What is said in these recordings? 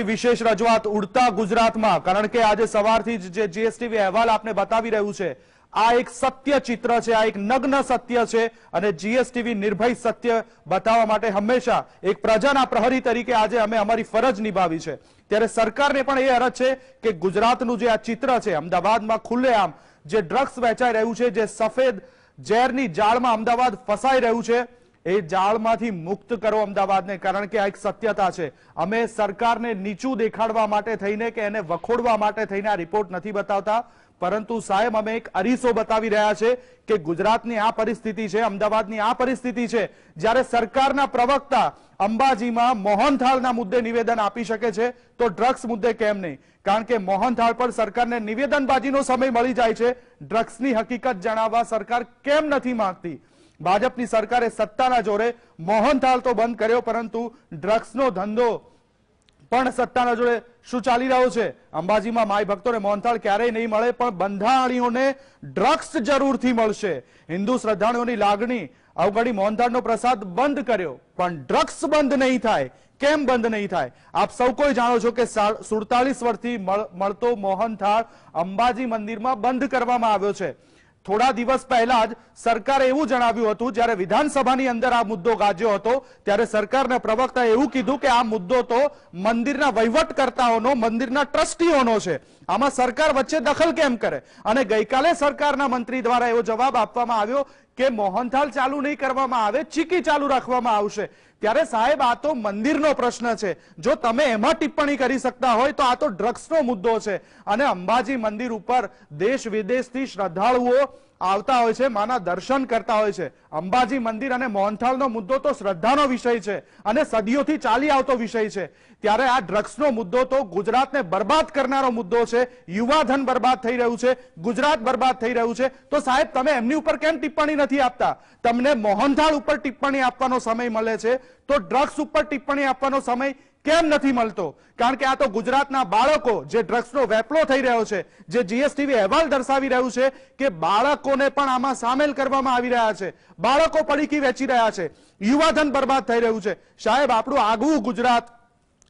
વિશેષ રજૂઆત ઉડતા ગુજરાતમાં, કારણ કે આજે સવારથી જે જીએસટીવી અહેવાલ આપને બતાવી રહ્યું છે આ એક સત્ય ચિત્ર છે, આ એક નગ્ન સત્ય છે અને જીએસટીવી નિર્ભય સત્ય બતાવવા માટે હંમેશા એક પ્રજાના પ્રહરી તરીકે આજે અમે અમારી ફરજ નિભાવી છે। ત્યારે સરકારને પણ એ અરજ છે કે ગુજરાતનું જે આ ચિત્ર છે, અમદાવાદમાં ખુલ્લેઆમ જે ડ્રગ્સ વેચાઈ રહ્યું છે, જે સફેદ ઝેરની જાળમાં અમદાવાદ ફસાઈ રહ્યું છે, એ જાળમાંથી મુક્ત કરો અમદાવાદને, કારણ કે આ એક સત્યતા છે। અમે સરકારને નીચું દેખાડવા માટે થઈને કે એને વખોડવા માટે થઈને આ રિપોર્ટ નથી બતાવતા, પરંતુ સાહેબ અમે એક અરીસો બતાવી રહ્યા છે કે ગુજરાતની આ પરિસ્થિતિ છે, અમદાવાદની આ પરિસ્થિતિ છે। જ્યારે સરકારના પ્રવક્તા અંબાજીમાં મોહનથાળના મુદ્દે નિવેદન આપી શકે છે તો ડ્રગ્સ મુદ્દે કેમ નહીં? કારણ કે મોહનથાળ પર સરકારને નિવેદનબાજીનો સમય મળી જાય છે, ડ્રગ્સની હકીકત જણાવવા સરકાર કેમ નથી માંગતી? ભાજપની સરકારે સત્તાના જોરે મોહનથાળ તો બંધ કર્યો, પરંતુ ડ્રગ્સનો ધંધો પણ સત્તાના જોડે શું ચાલી રહ્યો છે? અંબાજીમાં માય ભક્તોને મોહનથાળ ક્યારેય નહીં મળે, પણ બંધાણીઓને ડ્રગ્સ જરૂરથી મળશે। હિન્દુ શ્રદ્ધાળુઓની લાગણી અવગણી મોહનથાળનો પ્રસાદ બંધ કર્યો, પણ ડ્રગ્સ બંધ નહીં થાય। કેમ બંધ નહીં થાય? આપ સૌ કોઈ જાણો છો કે 47 વર્ષથી મળતો મોહનથાળ અંબાજી મંદિરમાં બંધ કરવામાં આવ્યો છે। થોડા દિવસ પહેલા જ સરકારે એવું જણાવ્યું હતું, જ્યારે વિધાનસભાની અંદર આ મુદ્દો ગાજ્યો હતો ત્યારે સરકારના પ્રવક્તાએ એવું કીધું કે આ મુદ્દો તો મંદિરના વહીવટકર્તાઓનો, મંદિરના ટ્રસ્ટીઓનો છે, આમાં સરકાર વચ્ચે દખલ કેમ કરે? અને ગઈકાલે સરકારના મંત્રી દ્વારા એવો જવાબ આપવામાં આવ્યો કે મોહનથાળ ચાલુ નહીં કરવામાં આવે, ચીકી ચાલુ રાખવામાં આવશે। ત્યારે સાહેબ આ તો મંદિરનો પ્રશ્ન છે, જો તમે એમાં ટિપ્પણી કરી શકતા હોય તો આ તો ડ્રગ્સનો મુદ્દો છે। અને અંબાજી મંદિર ઉપર દેશ વિદેશથી શ્રદ્ધાળુઓ આવતા હોય છે, માના દર્શન કરતા હોય છે। અંબાજી મંદિર અને મોહનથાળનો મુદ્દો તો શ્રદ્ધાનો વિષય છે અને સદીઓથી ચાલી આવતો વિષય છે, ત્યારે આ ડ્રગ્સનો મુદ્દો તો ગુજરાતને બરબાદ કરનારો મુદ્દો છે। યુવાધન બરબાદ થઈ રહ્યું છે, ગુજરાત બરબાદ થઈ રહ્યું છે, તો સાહેબ તમે એમની ઉપર કેમ ટિપ્પણી નથી આપતા? તમને મોહનથાળ ઉપર ટિપ્પણી આપવાનો સમય મળે છે તો ડ્રગ્સ ઉપર ટિપ્પણી આપવાનો સમય કેમ નથી મળતો? કારણ કે આ તો ગુજરાતના બાળકો, જે ડ્રગ્સનો વેપલો થઈ રહ્યો છે, જે જીએસટીવી અહેવાલ દર્શાવી રહ્યું છે કે બાળકોને પણ આમાં સામેલ કરવામાં આવી રહ્યા છે, બાળકો પડીકી વેચી રહ્યા છે, યુવાધન બરબાદ થઈ રહ્યું છે। સાહેબ આપણું આગવું ગુજરાત,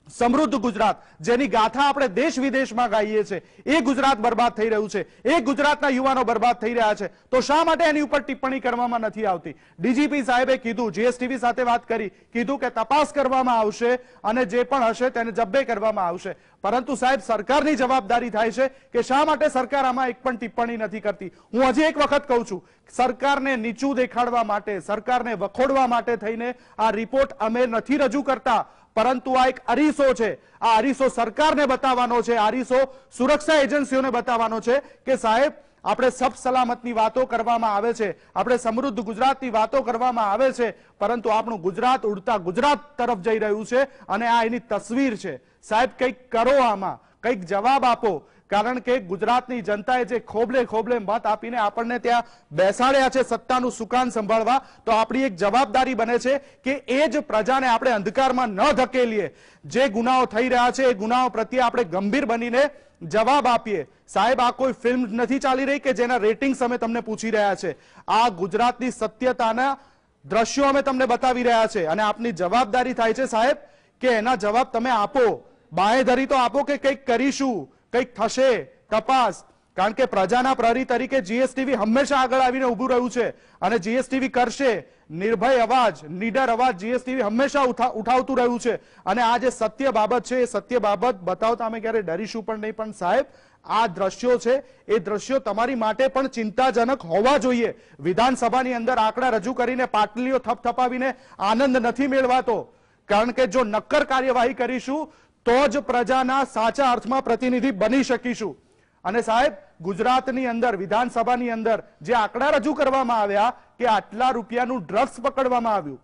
સમૃદ્ધ ગુજરાત, જેની ગાથા આપણે દેશ વિદેશમાં ગાઈએ છીએ, એ ગુજરાત બરબાદ થઈ રહ્યું છે, એ ગુજરાતના યુવાનો બરબાદ થઈ રહ્યા છે, તો શા માટે એની ઉપર ટિપ્પણી કરવામાં નથી આવતી? ડીજીપી સાહેબે કીધું, જીએસટીવી સાથે વાત કરી, કીધું કે તપાસ કરવામાં આવશે અને જે પણ હશે તેને જબ્બે કરવામાં આવશે, પરંતુ સાહેબ સરકારની જવાબદારી થાય છે કે શા માટે સરકાર આમાં એક પણ ટિપ્પણી નથી કરતી? હું હજી એક વખત કહું છું, સરકારને નીચું દેખાડવા માટે, સરકારને વખોડવા માટે થઈને આ રિપોર્ટ અમે નથી રજૂ કરતા, પરંતુ આ એક અરીસો છે। આ અરીસો સરકારને બતાવવાનો છે, અરીસો સુરક્ષા એજન્સીઓને બતાવવાનો છે કે સાહેબ આપણે સબ સલામતની વાતો કરવામાં આવે છે, આપણે સમૃદ્ધ ગુજરાતની વાતો કરવામાં આવે છે, પરંતુ આપણું ગુજરાત ઉડતા ગુજરાત તરફ જઈ રહ્યું છે અને આ એની તસવીર છે। સાહેબ કંઈક કરો, આમાં કંઈક જવાબ આપો, કારણ કે ગુજરાતની જનતાએ જે ખોબલે ખોબલે મત આપીને આપણને ત્યાં બેસાડ્યા છે સત્તાનું સુકાન સંભાળવા, તો આપણી એક જવાબદારી બને છે કે એ જ પ્રજાને આપણે અંધકારમાં ન ધકેલીએ। જે ગુનાઓ થઈ રહ્યા છે એ ગુનાઓ પ્રત્યે આપણે ગંભીર બનીને જવાબ આપીએ। સાહેબ આ કોઈ ફિલ્મ નથી ચાલી રહી કે જેના રેટિંગ્સ અમે તમને પૂછી રહ્યા છે, આ ગુજરાતની સત્યતાના દ્રશ્યો અમે તમને બતાવી રહ્યા છે અને આપની જવાબદારી થાય છે સાહેબ કે એના જવાબ તમે આપો, બાંહેધરી તો આપો કે કંઈક કરીશું, કંઈક થશે તપાસ। કારણ કે પ્રજાના પ્રહરી તરીકે જીએસટીવી હંમેશા આગળ આવીને ઊભું રહ્યું છે અને જીએસટીવી કરશે। નિર્ભય અવાજ, નીડર અવાજ જીએસટીવી હંમેશા ઉઠાવતું રહ્યું છે અને આ જે સત્ય બાબત છે એ સત્ય બાબત બતાવતા અમે ક્યારે ડરીશું પણ નહીં। પણ સાહેબ આ દ્રશ્યો છે, એ દ્રશ્યો તમારી માટે પણ ચિંતાજનક હોવા જોઈએ। વિધાનસભાની અંદર આંકડા રજૂ કરીને પાટલીઓ થપથપાવીને આનંદ નથી મેળવાતો, કારણ કે જો નક્કર કાર્યવાહી કરીશું તો જ પ્રજાના સાચા અર્થમાં પ્રતિનિધિ બની શકીશું। અને સાહેબ ગુજરાતની અંદર વિધાનસભાની અંદર જે આંકડા રજૂ કરવામાં આવ્યા કે આટલા રૂપિયાનું ડ્રગ્સ પકડવામાં આવ્યું,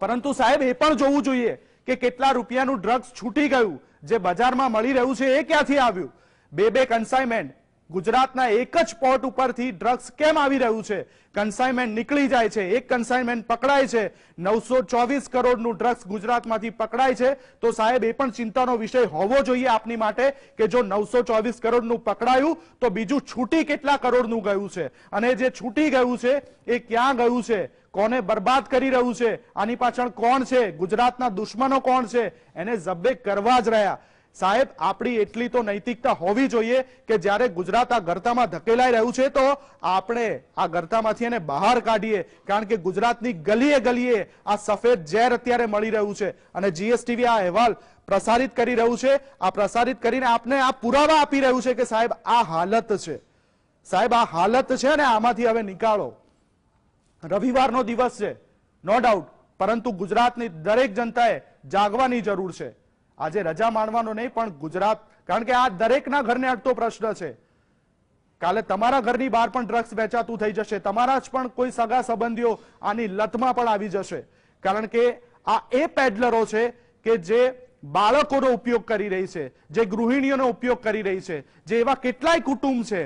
પરંતુ સાહેબ એ પણ જોવું જોઈએ કે કેટલા રૂપિયાનું ડ્રગ્સ છૂટી ગયું, જે બજારમાં મળી રહ્યું છે એ ક્યાંથી આવ્યું? બે કન્સાઇનમેન્ટ ગુજરાતના એક જ પોર્ટ ઉપરથી ડ્રગ્સ કેમ આવી રહ્યું છે? કન્સાઇનમેન્ટ નીકળી જાય છે, એક કન્સાઇનમેન્ટ પકડાય છે, 924 કરોડનું ડ્રગ્સ ગુજરાતમાંથી પકડાય છે, તો સાહેબ એ પણ ચિંતાનો વિષય હોવો જોઈએ આપની માટે કે જો 924 કરોડનું પકડાયું તો બીજું છૂટી કેટલા કરોડનું ગયું છે, અને જે છૂટી ગયું છે એ ક્યાં ગયું છે, કોને બરબાદ કરી રહ્યું છે, આની પાછળ કોણ છે, ગુજરાતના દુશ્મનો કોણ છે, એને જબ્બે કરવા જ રહ્યા। સાહેબ આપણી એટલી તો નૈતિકતા હોવી જોઈએ કે જ્યારે ગુજરાત આ ગરતામાં ધકેલાઈ રહ્યું છે તો આપણે આ ગરતામાંથી એને બહાર કાઢીએ, કારણ કે ગુજરાતની ગલીએ ગલીએ આ સફેદ ઝેર અત્યારે મળી રહ્યું છે અને જીએસટીવી આ અહેવાલ પ્રસારિત કરી રહ્યું છે. આ પ્રસારિત કરીને આપને આ પુરાવા આપી રહ્યું છે કે સાહેબ આ હાલત છે, સાહેબ આ હાલત છે અને આમાંથી હવે નીકાળો. રવિવારનો દિવસ છે, નો ડાઉટ, પરંતુ ગુજરાતની દરેક જનતાએ જાગવાની જરૂર છે. આજે રજા માણવાનો નહીં, પણ ગુજરાત, કારણ કે આ દરેકના ઘરને અડતો પ્રશ્ન છે. કાલે તમારા ઘરની બહાર પણ ડ્રગ્સ વેચાતું થઈ જશે, તમારા જ પણ કોઈ સગા સંબંધીઓ આની લતમાં પણ આવી જશે, કારણ કે આ એ પેડલરો છે કે જે બાળકોનો ઉપયોગ કરી રહી છે, જે ગૃહિણીઓનો ઉપયોગ કરી રહી છે, જે એવા કેટલાય કુટુંબ છે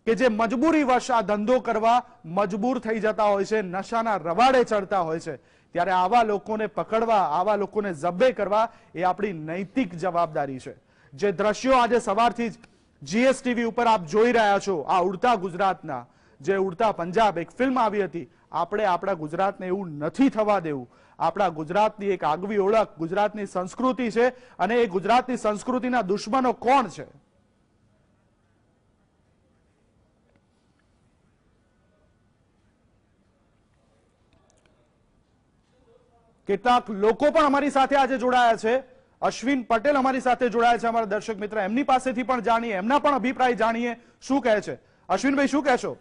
કે જે મજબૂરીવશ આ ધંધો કરવા મજબૂર થઈ જતા હોય છે, નશાના રવાડે ચડતા હોય છે. ત્યારે આવા લોકોને પકડવા, આવા લોકોને જબ્બે કરવા એ આપણી નૈતિક જવાબદારી છે. જે દ્રશ્યો આજે સવારથી જ જીએસટીવી ઉપર આપ જોઈ રહ્યા છો, આ ઉડતા ગુજરાતના, જે ઉડતા પંજાબ એક ફિલ્મ આવી હતી, આપણે આપણા ગુજરાતને એવું નથી થવા દેવું. આપણા ગુજરાતની એક આગવી ઓળખ ગુજરાતની સંસ્કૃતિ છે અને એ ગુજરાતની સંસ્કૃતિના દુશ્મનો કોણ છે? કેટલાક લોકો પણ અમારી સાથે આજે જોડાયા છે. અશ્વિન પટેલ અમારી સાથે જોડાયા છે, અમારા દર્શક મિત્ર, એમની પાસેથી પણ જાણીએ, એમના પણ અભિપ્રાય જાણીએ શું કહે છે. અશ્વિનભાઈ, શું કહેશો?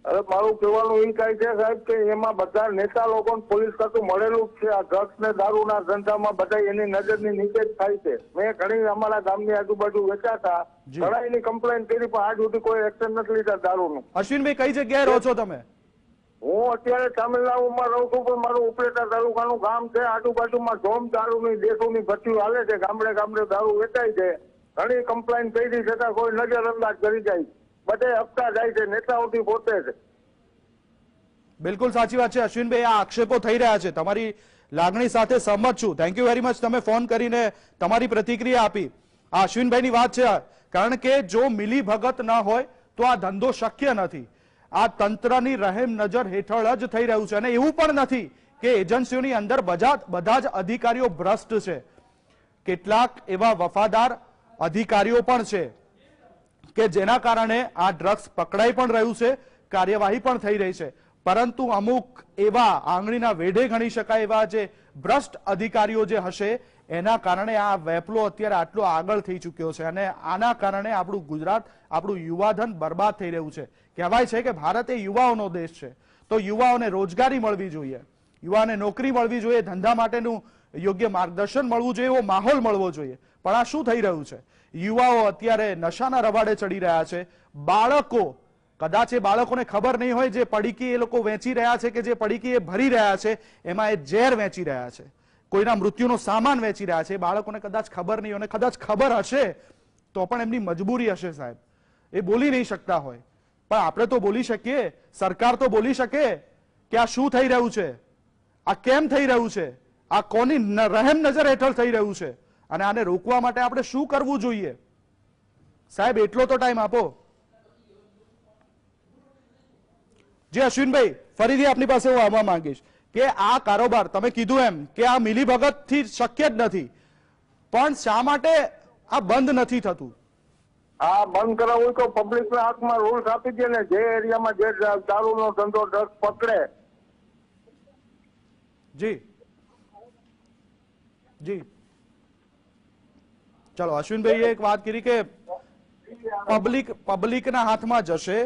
અરે મારું કહેવાનું એ કાંઈ છે સાહેબ કે એમાં બધા નેતા લોકો પોલીસ ખાતું મળેલું જ છે. આ ડ્રગ્સ ને દારૂના ધંધામાં બધા એની નજરની નીચે જ થાય છે. મેં ઘણી અમારા ગામની આજુબાજુ વેચાતા, ઘણા એની કમ્પ્લેન કરી, પણ આજ સુધી કોઈ એક્શન નથી લીધા દારૂનું. અશ્વિનભાઈ, કઈ જગ્યાએ રહો છો તમે? હું અત્યારે તામિલનાડુમાં રહું છું, પણ મારું ઉપલેટા તાલુકાનું ગામ છે. આજુબાજુમાં ધોમ દારૂની દેશોની ભઠ્ઠીઓ હાલે છે, ગામડે ગામડે દારૂ વેચાય છે. ઘણી કમ્પ્લેન કરી છતાં કોઈ નજર અંદાજ કરી જાય, બધે હપ્તા જાય છે, નેતાઓથી પોતે છે. બિલકુલ સાચી વાત છે અશ્વિનભાઈ, આ આક્ષેપો થઈ રહ્યા છે, તમારી લાગણી સાથે સહમત છું. થેન્ક યુ વેરી મચ, તમે ફોન કરીને તમારી પ્રતિક્રિયા આપી. આ અશ્વિનભાઈની વાત છે, કારણ કે જો મિલી ભગત ન હોય તો આ ધંધો શક્ય નથી. આ તંત્રની રહેમ નજર હેઠળ જ થઈ રહ્યું છે અને એવું પણ નથી કે એજન્સીઓની અંદર બધા જ અધિકારીઓ ભ્રષ્ટ છે. કેટલાક એવા વફાદાર અધિકારીઓ પણ છે કે જેના કારણે આ ડ્રગ્સ પકડાઈ પણ રહ્યું છે, કાર્યવાહી પણ થઈ રહી છે, પરંતુ અમુક એવા આંગળીના વેઢે ગણી શકાય એવા જે ભ્રષ્ટ અધિકારીઓ જે હશે એના કારણે આ વેપલો અત્યારે આટલો આગળ થઈ ચૂક્યો છે અને આના કારણે આપણું ગુજરાત, આપણું યુવાધન બરબાદ થઈ રહ્યું છે. કહેવાય છે કે ભારત એ યુવાઓનો દેશ છે, તો યુવાઓને રોજગારી મળવી જોઈએ, યુવાને નોકરી મળવી જોઈએ, ધંધા માટેનું યોગ્ય માર્ગદર્શન મળવું જોઈએ, એવો માહોલ મળવો જોઈએ. પણ આ શું થઈ રહ્યું છે? યુવાઓ અત્યારે નશાના રવાડે ચડી રહ્યા છે. બાળકો, કદાચ એ બાળકોને ખબર નહીં હોય જે પડીકી એ લોકો વેચી રહ્યા છે કે જે પડીકી એ ભરી રહ્યા છે એમાં એ ઝેર વેચી રહ્યા છે, કોઈના મૃત્યુનો સામાન વેચી રહ્યા છે. એ બાળકોને કદાચ ખબર નહીં હોય, કદાચ ખબર હશે તો પણ એમની મજબૂરી હશે સાહેબ, એ બોલી નહીં શકતા હોય. પણ આપણે તો બોલી શકીએ, સરકાર તો બોલી શકે કે આ શું થઈ રહ્યું છે, આ કેમ થઈ રહ્યું છે, આ કોની રહેમ નજર હેઠળ થઈ રહ્યું છે અને આને રોકવા માટે આપણે શું કરવું જોઈએ? સાહેબ એટલો તો ટાઈમ આપો. જી અશ્વિનભાઈ, ફરીથી આપની પાસે હું આવવા માંગીશ કે આ કારોબાર તમે કીધું એમ કે આ મિલીભગત થી શક્ય જ નથી, પણ શા માટે આ બંધ નથી થતું? આ બંધ કરાવવું હોય તો પબ્લિકના હાથમાં રૂલ્સ આપી દે ને, જે એરિયામાં જે દારૂનો ધંધો ડ્રગ્સ પકડે. જી જી, ચલો અશ્વિનભાઈએ એક વાત કરી કે પબ્લિકના હાથમાં જશે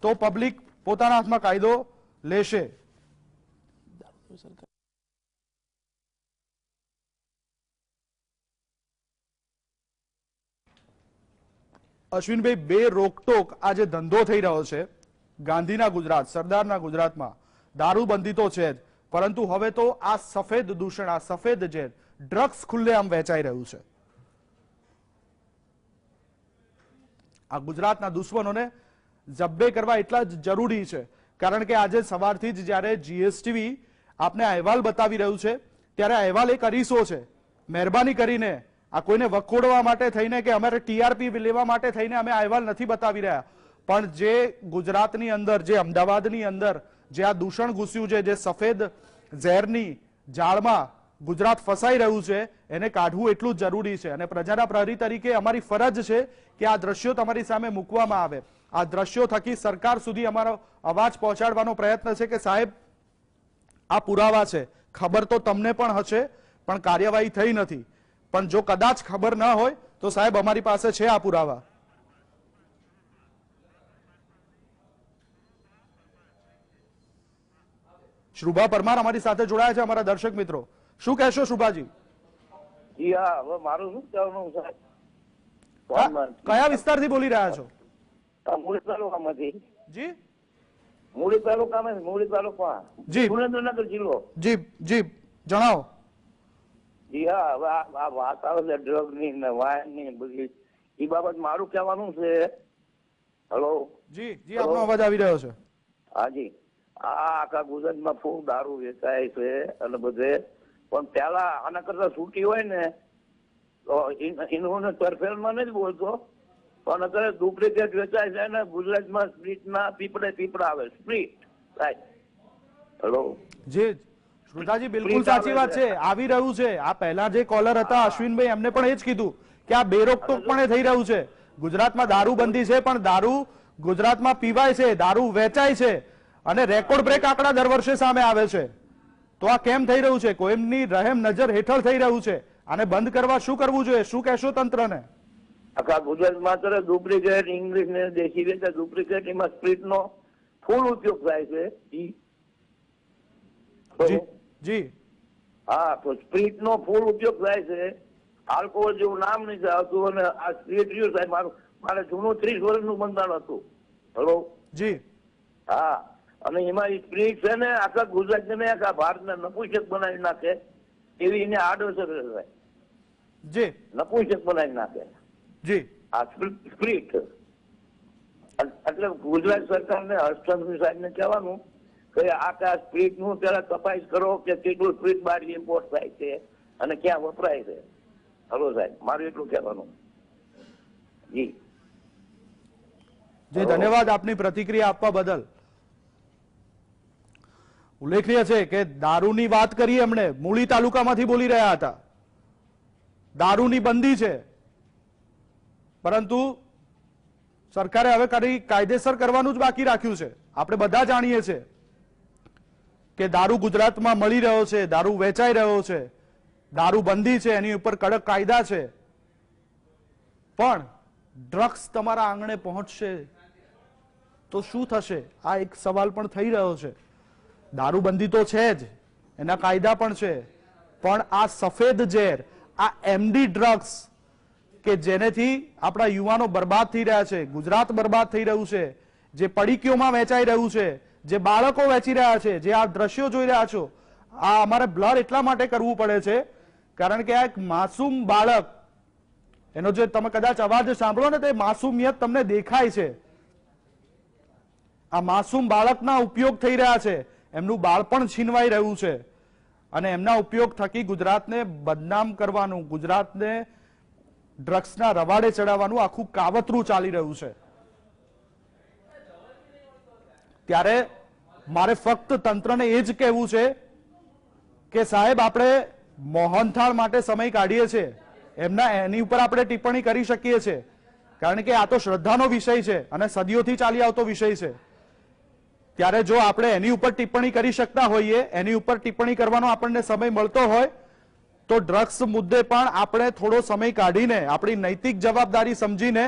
તો પબ્લિક પોતાના હાથમાં કાયદો લેશે. અશ્વિનભાઈ, બે રોકટોક આ જે ધંધો થઈ રહ્યો છે ગાંધીના ગુજરાત, સરદારના ગુજરાતમાં દારૂબંધી તો છે જ, પરંતુ હવે તો આ સફેદ દૂષણ, આ સફેદ ઝેર, ડ્રગ્સ ખુલ્લેઆમ વેચાઈ રહ્યું છે. આ ગુજરાતના દુશ્મનોને જબ્બે કરવા એટલા જ જરૂરી છે, કારણ કે આજે સવારથી જ જ્યારે જીએસટીવી આપને અહેવાલ બતાવી રહ્યું છે ત્યારે આ અહેવાલ એક અરીસો છે. મહેરબાની કરીને આ કોઈને વખોડવા માટે થઈને કે અમારે ટીઆરપી લેવા માટે થઈને અમે અહેવાલ નથી બતાવી રહ્યા, પણ જે ગુજરાતની અંદર, જે અમદાવાદની અંદર જે આ દૂષણ ઘૂસ્યું છે, જે સફેદ ઝેરની જાળમાં ગુજરાત ફસાઈ રહ્યું છે એને કાઢવું એટલું જ જરૂરી છે. અને પ્રજાના પ્રહરી તરીકે અમારી ફરજ છે કે આ દ્રશ્યો તમારી સામે મૂકવામાં આવે. આ દ્રશ્યો થકી સરકાર સુધી અમારો અવાજ પહોંચાડવાનો પ્રયત્ન છે કે સાહેબ આ પુરાવા છે, ખબર તો તમને પણ હશે પણ કાર્યવાહી થઈ નથી. પણ જો કદાચ ખબર ન હોય તો સાહેબ અમારી પાસે છે આ પુરાવા. શુભા પરમાર અમારી સાથે જોડાયા છે, અમારા દર્શક મિત્રો. શું કહેશો શુભાજી? જી હા, હવે મારું શું કહેવાનું સાહેબ? કયા વિસ્તારથી બોલી રહ્યા છો? મૂળી તાલુકામાંથી. જી મૂળી તાલુકામાં, મૂળી તાલુકા, જી સુરેન્દ્રનગર જિલ્લો. જી જી જણાવો. જી હા, હવે આ વાત આવે છે ડ્રગ ની ને વાયન ની બધી, એ બાબત મારું કહેવાનું છે. હેલો જી જી આપનો અવાજ આવી રહ્યો છે. હાજી, આ આખા ગુજરાતમાં ખૂબ દારૂ વેચાય છે અને બધે, પણ પેલા આના કરતા છૂટી હોય ને તો એનું તરફેણમાં નથી બોલતો, પણ અત્યારે ડુપ્લિકેટ વેચાય છે ને ગુજરાતમાં સ્પ્રીટ ના પીપળા આવે. સ્પ્રીટ સાહેબ. હેલો જી શ્રુતાજી બિલકુલ સાચી વાત છે, આવી રહ્યું છે. આ પહેલા જે કોલર હતા અશ્વિનભાઈ એમને પણ એ જ કીધું કે આ બેરોકટોકપણે થઈ રહ્યું છે. ગુજરાતમાં દારૂબંધી છે પણ દારૂ ગુજરાતમાં પીવાય છે, દારૂ વેચાય છે અને રેકોર્ડ બ્રેક આંકડા દર વર્ષે સામે આવે છે. તો આ કેમ થઈ રહ્યું છે? કોઈની રહેમ નજર હેઠળ થઈ રહ્યું છે. આને બંધ કરવા શું કરવું જોઈએ? શું કહેશો તંત્રને? આખા ગુજરાતમાં અત્યારે ડુપ્લિકેટ ઇંગ્લિશ ને દેશી વેચાય. ડુપ્લિકેટ એમાં સ્પ્રીટ નો ફૂલ ઉપયોગ થાય છે. જી હા, તો સ્પ્રીટ નો ફૂલ ઉપયોગ થાય છે. આલ્કોહોલ જેવું નામ નથી આવતું અને આ સ્પ્રીટ રહ્યું સાહેબ. મારે જૂનું 30 વર્ષનું બંધારણ હતું. હેલો જી હા, અને એમાં સ્પ્રીટ છે ને આખા ગુજરાત ને આખા ભારતને નપુંસક બનાવી નાખે એવી એને આડઅસર છે. જી નપુંસક બનાવી નાખે જી આ સ્પ્રીટ. એટલે ગુજરાત સરકારને હર્ષચંદ્ર સાહેબને કહેવાનું કે આ સ્પ્રીટ નું પેલા તપાસ કરો કે કેટલું સ્પ્રીટ બહાર ઇમ્પોર્ટ થાય છે અને ક્યાં વપરાય છે. હલો સાહેબ, મારું એટલું કહેવાનું. જી જી ધન્યવાદ આપની પ્રતિક્રિયા આપવા બદલ. ઉલ્લેખનીય છે કે દારૂની વાત કરી એમણે, મૂળી તાલુકામાંથી બોલી રહ્યા હતા. દારૂની બંધી છે પરંતુ સરકારે હવે કાયદેસર કરવાનું જ બાકી રાખ્યું છે. આપણે બધા જાણીએ છીએ કે દારૂ ગુજરાતમાં મળી રહ્યો છે, દારૂ વેચાઈ રહ્યો છે, દારૂ બંધી છે, એની ઉપર કડક કાયદા છે. પણ ડ્રગ્સ તમારા આંગણે પહોંચશે તો શું થશે? આ એક સવાલ પણ થઈ રહ્યો છે. દારૂબંધી તો છે જ, એના કાયદા પણ છે, પણ આ સફેદ ઝેર, આ એમડી ડ્રગ્સ કે જેનેથી આપણા યુવાનો બરબાદ થઈ રહ્યા છે, ગુજરાત બરબાદ થઈ રહ્યું છે, જે પડીકીઓમાં વેચાઈ રહ્યું છે, જે બાળકો વેચી રહ્યા છે, જે આ દ્રશ્યો જોઈ રહ્યા છો, આ અમારે બ્લર એટલા માટે કરવું પડે છે કારણ કે આ એક માસૂમ બાળક, એનો જે તમે કદાચ અવાજ સાંભળો ને તે માસૂમિયત તમને દેખાય છે. આ માસૂમ બાળકના ઉપયોગ થઈ રહ્યા છે, એમનું બાળપણ છીનવાઈ રહ્યું છે અને એમના ઉપયોગ થકી ગુજરાતને બદનામ કરવાનું, ગુજરાતને ડ્રગ્સના રવાડે ચડાવવાનું આખું કાવતરું ચાલી રહ્યું છે. ત્યારે મારે ફક્ત તંત્રને એ જ કહેવું છે કે સાહેબ આપણે મોહનથાળ માટે સમય કાઢીએ છીએ, એની ઉપર આપણે ટિપ્પણી કરી શકીએ છીએ કારણ કે આ તો શ્રદ્ધાનો વિષય છે અને સદીઓથી ચાલી આવતો વિષય છે. ત્યારે જો આપણે એની ઉપર ટિપ્પણી કરી શકતા હોઈએ, એની ઉપર ટિપ્પણી કરવાનો આપણને સમય મળતો હોય તો ડ્રગ્સ મુદ્દે પણ આપણે થોડો સમય કાઢીને આપણી નૈતિક જવાબદારી સમજીને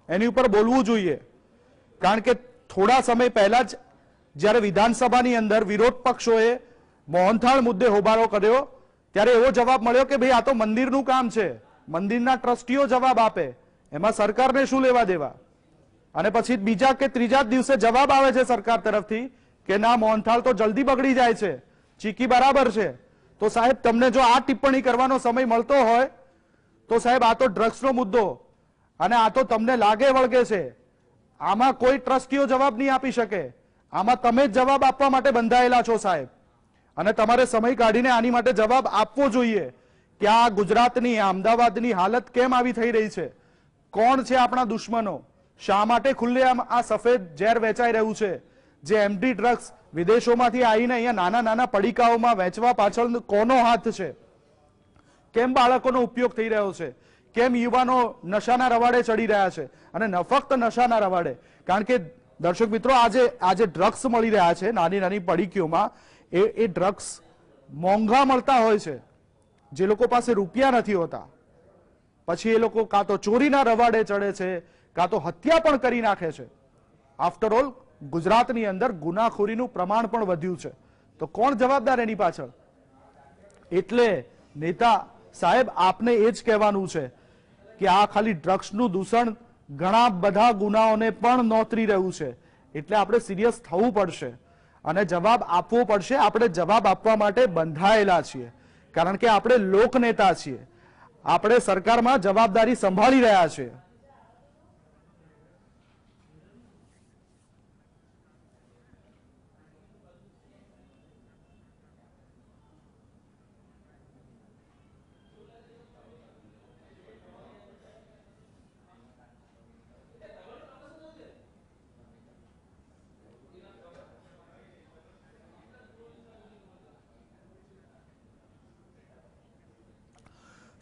એની ઉપર બોલવું જોઈએ. કારણ કે થોડા સમય પહેલા જ જ્યારે વિધાનસભાની અંદર વિરોધ પક્ષોએ મોહનથાળ મુદ્દે હોબાળો કર્યો ત્યારે એવો જવાબ મળ્યો કે ભાઈ આ તો મંદિરનું કામ છે, મંદિરના ટ્રસ્ટીઓ જવાબ આપે, એમાં સરકારને શું લેવા દેવા. અને પછી બીજા કે ત્રીજા દિવસે જવાબ આવે છે સરકાર તરફથી કે ના મોહનથાળ તો જલ્દી બગડી જાય છે, ચીકી બરાબર છે. તો સાહેબ તમને જો આ ટિપ્પણી કરવાનો સમય મળતો હોય તો સાહેબ આ તો ડ્રગ્સનો મુદ્દો અને આ તો તમને લાગે વળગે છે, આમાં કોઈ ટ્રસ્ટીઓ જવાબ નહીં આપી શકે, આમાં તમે જ જવાબ આપવા માટે બંધાયેલા છો સાહેબ. અને તમારે સમય કાઢીને આની માટે જવાબ આપવો જોઈએ કે આ ગુજરાતની, આ અમદાવાદની હાલત કેમ આવી થઈ રહી છે, કોણ છે આપણા દુશ્મનો, શા માટે ખુલ્લેઆમ આ સફેદ ઝેર વેચાઈ રહ્યું છે, જે એમડી ડ્રગ્સ વિદેશોમાંથી આવીને અહીંયા નાના નાના પડીકાઓમાં વેચવા પાછળ કોનો હાથ છે. કેમ બાળકોનો ઉપયોગ થઈ રહ્યો છે, કેમ યુવાનો નશાના રવાડે ચડી રહ્યા છે, અને ન ફક્ત નશાના રવાડે, કારણ કે દર્શક મિત્રો આજે ડ્રગ્સ મળી રહ્યા છે નાની નાની પડીકીઓમાં, એ ડ્રગ્સ મોંઘા મળતા હોય છે, જે લોકો પાસે રૂપિયા નથી હોતા, પછી એ લોકો કાં તો ચોરીના રવાડે ચડે છે, કાં તો હત્યા પણ કરી નાખે છે. આફ્ટર ઓલ ગુજરાતની અંદર ગુનાખોરીનું પ્રમાણ પણ વધ્યું છે, તો કોણ જવાબદાર એની પાછળ? એટલે નેતા સાહેબ આપને એ જ કહેવાનું છે કે આ ખાલી ડ્રગ્સનું દૂષણ ઘણા બધા ગુનાઓને પણ નોતરી રહ્યું છે, એટલે આપણે સિરિયસ થવું પડશે અને જવાબ આપવો પડશે. આપણે જવાબ આપવા માટે બંધાયેલા છીએ, કારણ કે આપણે લોકનેતા છીએ, આપણે સરકારમાં જવાબદારી સંભાળી રહ્યા છીએ.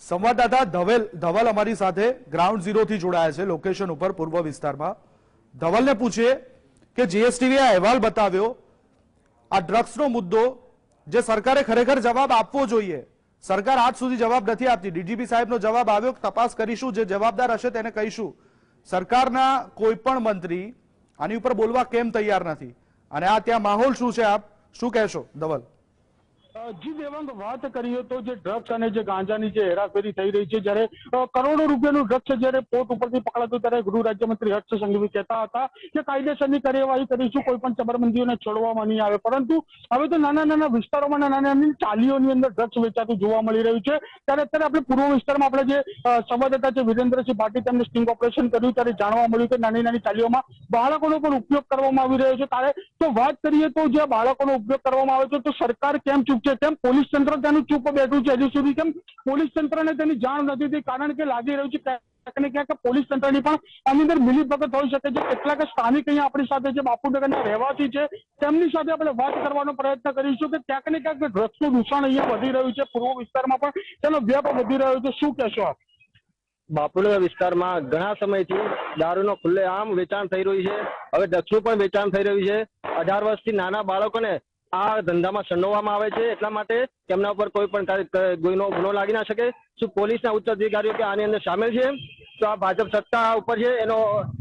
સંવાદદાતા ધવલ અમારી સાથે ગ્રાઉન્ડ ઝીરો થી જોડાયા છે, લોકેશન ઉપર પૂર્વ વિસ્તારમાં. ધવલને પૂછીએ કે જીએસટીવી આ અહેવાલ બતાવ્યો, આ ડ્રગ્સનો મુદ્દો, જે સરકારે ખરેખર જવાબ આપવો જોઈએ, સરકાર આજ સુધી જવાબ નથી આપતી. ડીજીપી સાહેબનો જવાબ આવ્યો કે તપાસ કરીશું, જે જવાબદાર હશે તેને કહીશું. સરકારના કોઈ પણ મંત્રી આની ઉપર બોલવા કેમ તૈયાર નથી, અને આ ત્યાં માહોલ શું છે, આપ શું કહેશો ધવલ? જી દેવાંગ, વાત કરીએ તો જે ડ્રગ્સ અને જે ગાંજાની જે હેરાફેરી થઈ રહી છે, જ્યારે કરોડો રૂપિયાનું ડ્રગ્સ જ્યારે પોર્ટ ઉપરથી પકડાતું, ત્યારે ગૃહ રાજ્યમંત્રી હર્ષ સંઘવી કહેતા હતા કે કાયદેસરની કાર્યવાહી કરીશું, કોઈ પણ ચબરબંધીઓને છોડવામાં નહીં આવે. પરંતુ હવે તો નાના નાના વિસ્તારોમાં નાની નાની ચાલીઓની અંદર ડ્રગ્સ વેચાતું જોવા મળી રહ્યું છે. ત્યારે અત્યારે આપણે પૂર્વ વિસ્તારમાં આપણે જે સંવાદદાતા છે વિરેન્દ્રસિંહ પાટી, તેમને સ્ટિંગ ઓપરેશન કર્યું, ત્યારે જાણવા મળ્યું કે નાની નાની ચાલીઓમાં બાળકોનો પણ ઉપયોગ કરવામાં આવી રહ્યો છે. ત્યારે તો વાત કરીએ તો જે બાળકોનો ઉપયોગ કરવામાં આવે છે, તો સરકાર કેમ ચૂપ છે, કેમ પોલીસ તંત્ર તેનું ચૂપ બેઠું છે? હજી સુધી કેમ પોલીસ તંત્રને તેની જાણ નથી થઈ? કારણ કે લાગી રહ્યું છે ક્યાંક ને ક્યાંક પોલીસ તંત્રની પણ આની અંદર મિલીભગત હોઈ શકે છે. કેટલાક સ્થાનિક અહીંયા આપણી સાથે જે બાપુનગરના રહેવાસી છે, તેમની સાથે આપણે વાત કરવાનો પ્રયત્ન કરીશું કે ક્યાંક ને ક્યાંક ડ્રગ્સનું દૂષણ અહીંયા વધી રહ્યું છે, પૂર્વ વિસ્તારમાં પણ તેનો વ્યાપ વધી રહ્યો છે. શું કહેશો આપ? બાપુનગર વિસ્તારમાં ઘણા સમયથી દારૂનો ખુલ્લેઆમ વેચાણ થઈ રહ્યું છે. હવે ડ્રગ્સનું પણ વેચાણ થઈ રહ્યું છે. 18 વર્ષથી નાના બાળકોને આ ધંધામાં સંડોવવામાં આવે છે, એટલા માટે તેમના ઉપર કોઈ પણ ગુનો લાગી ના શકે. શું પોલીસના ઉચ્ચ અધિકારીઓ કે આની અંદર સામેલ છે? તો આ ભાજપ સત્તા ઉપર છે, એનો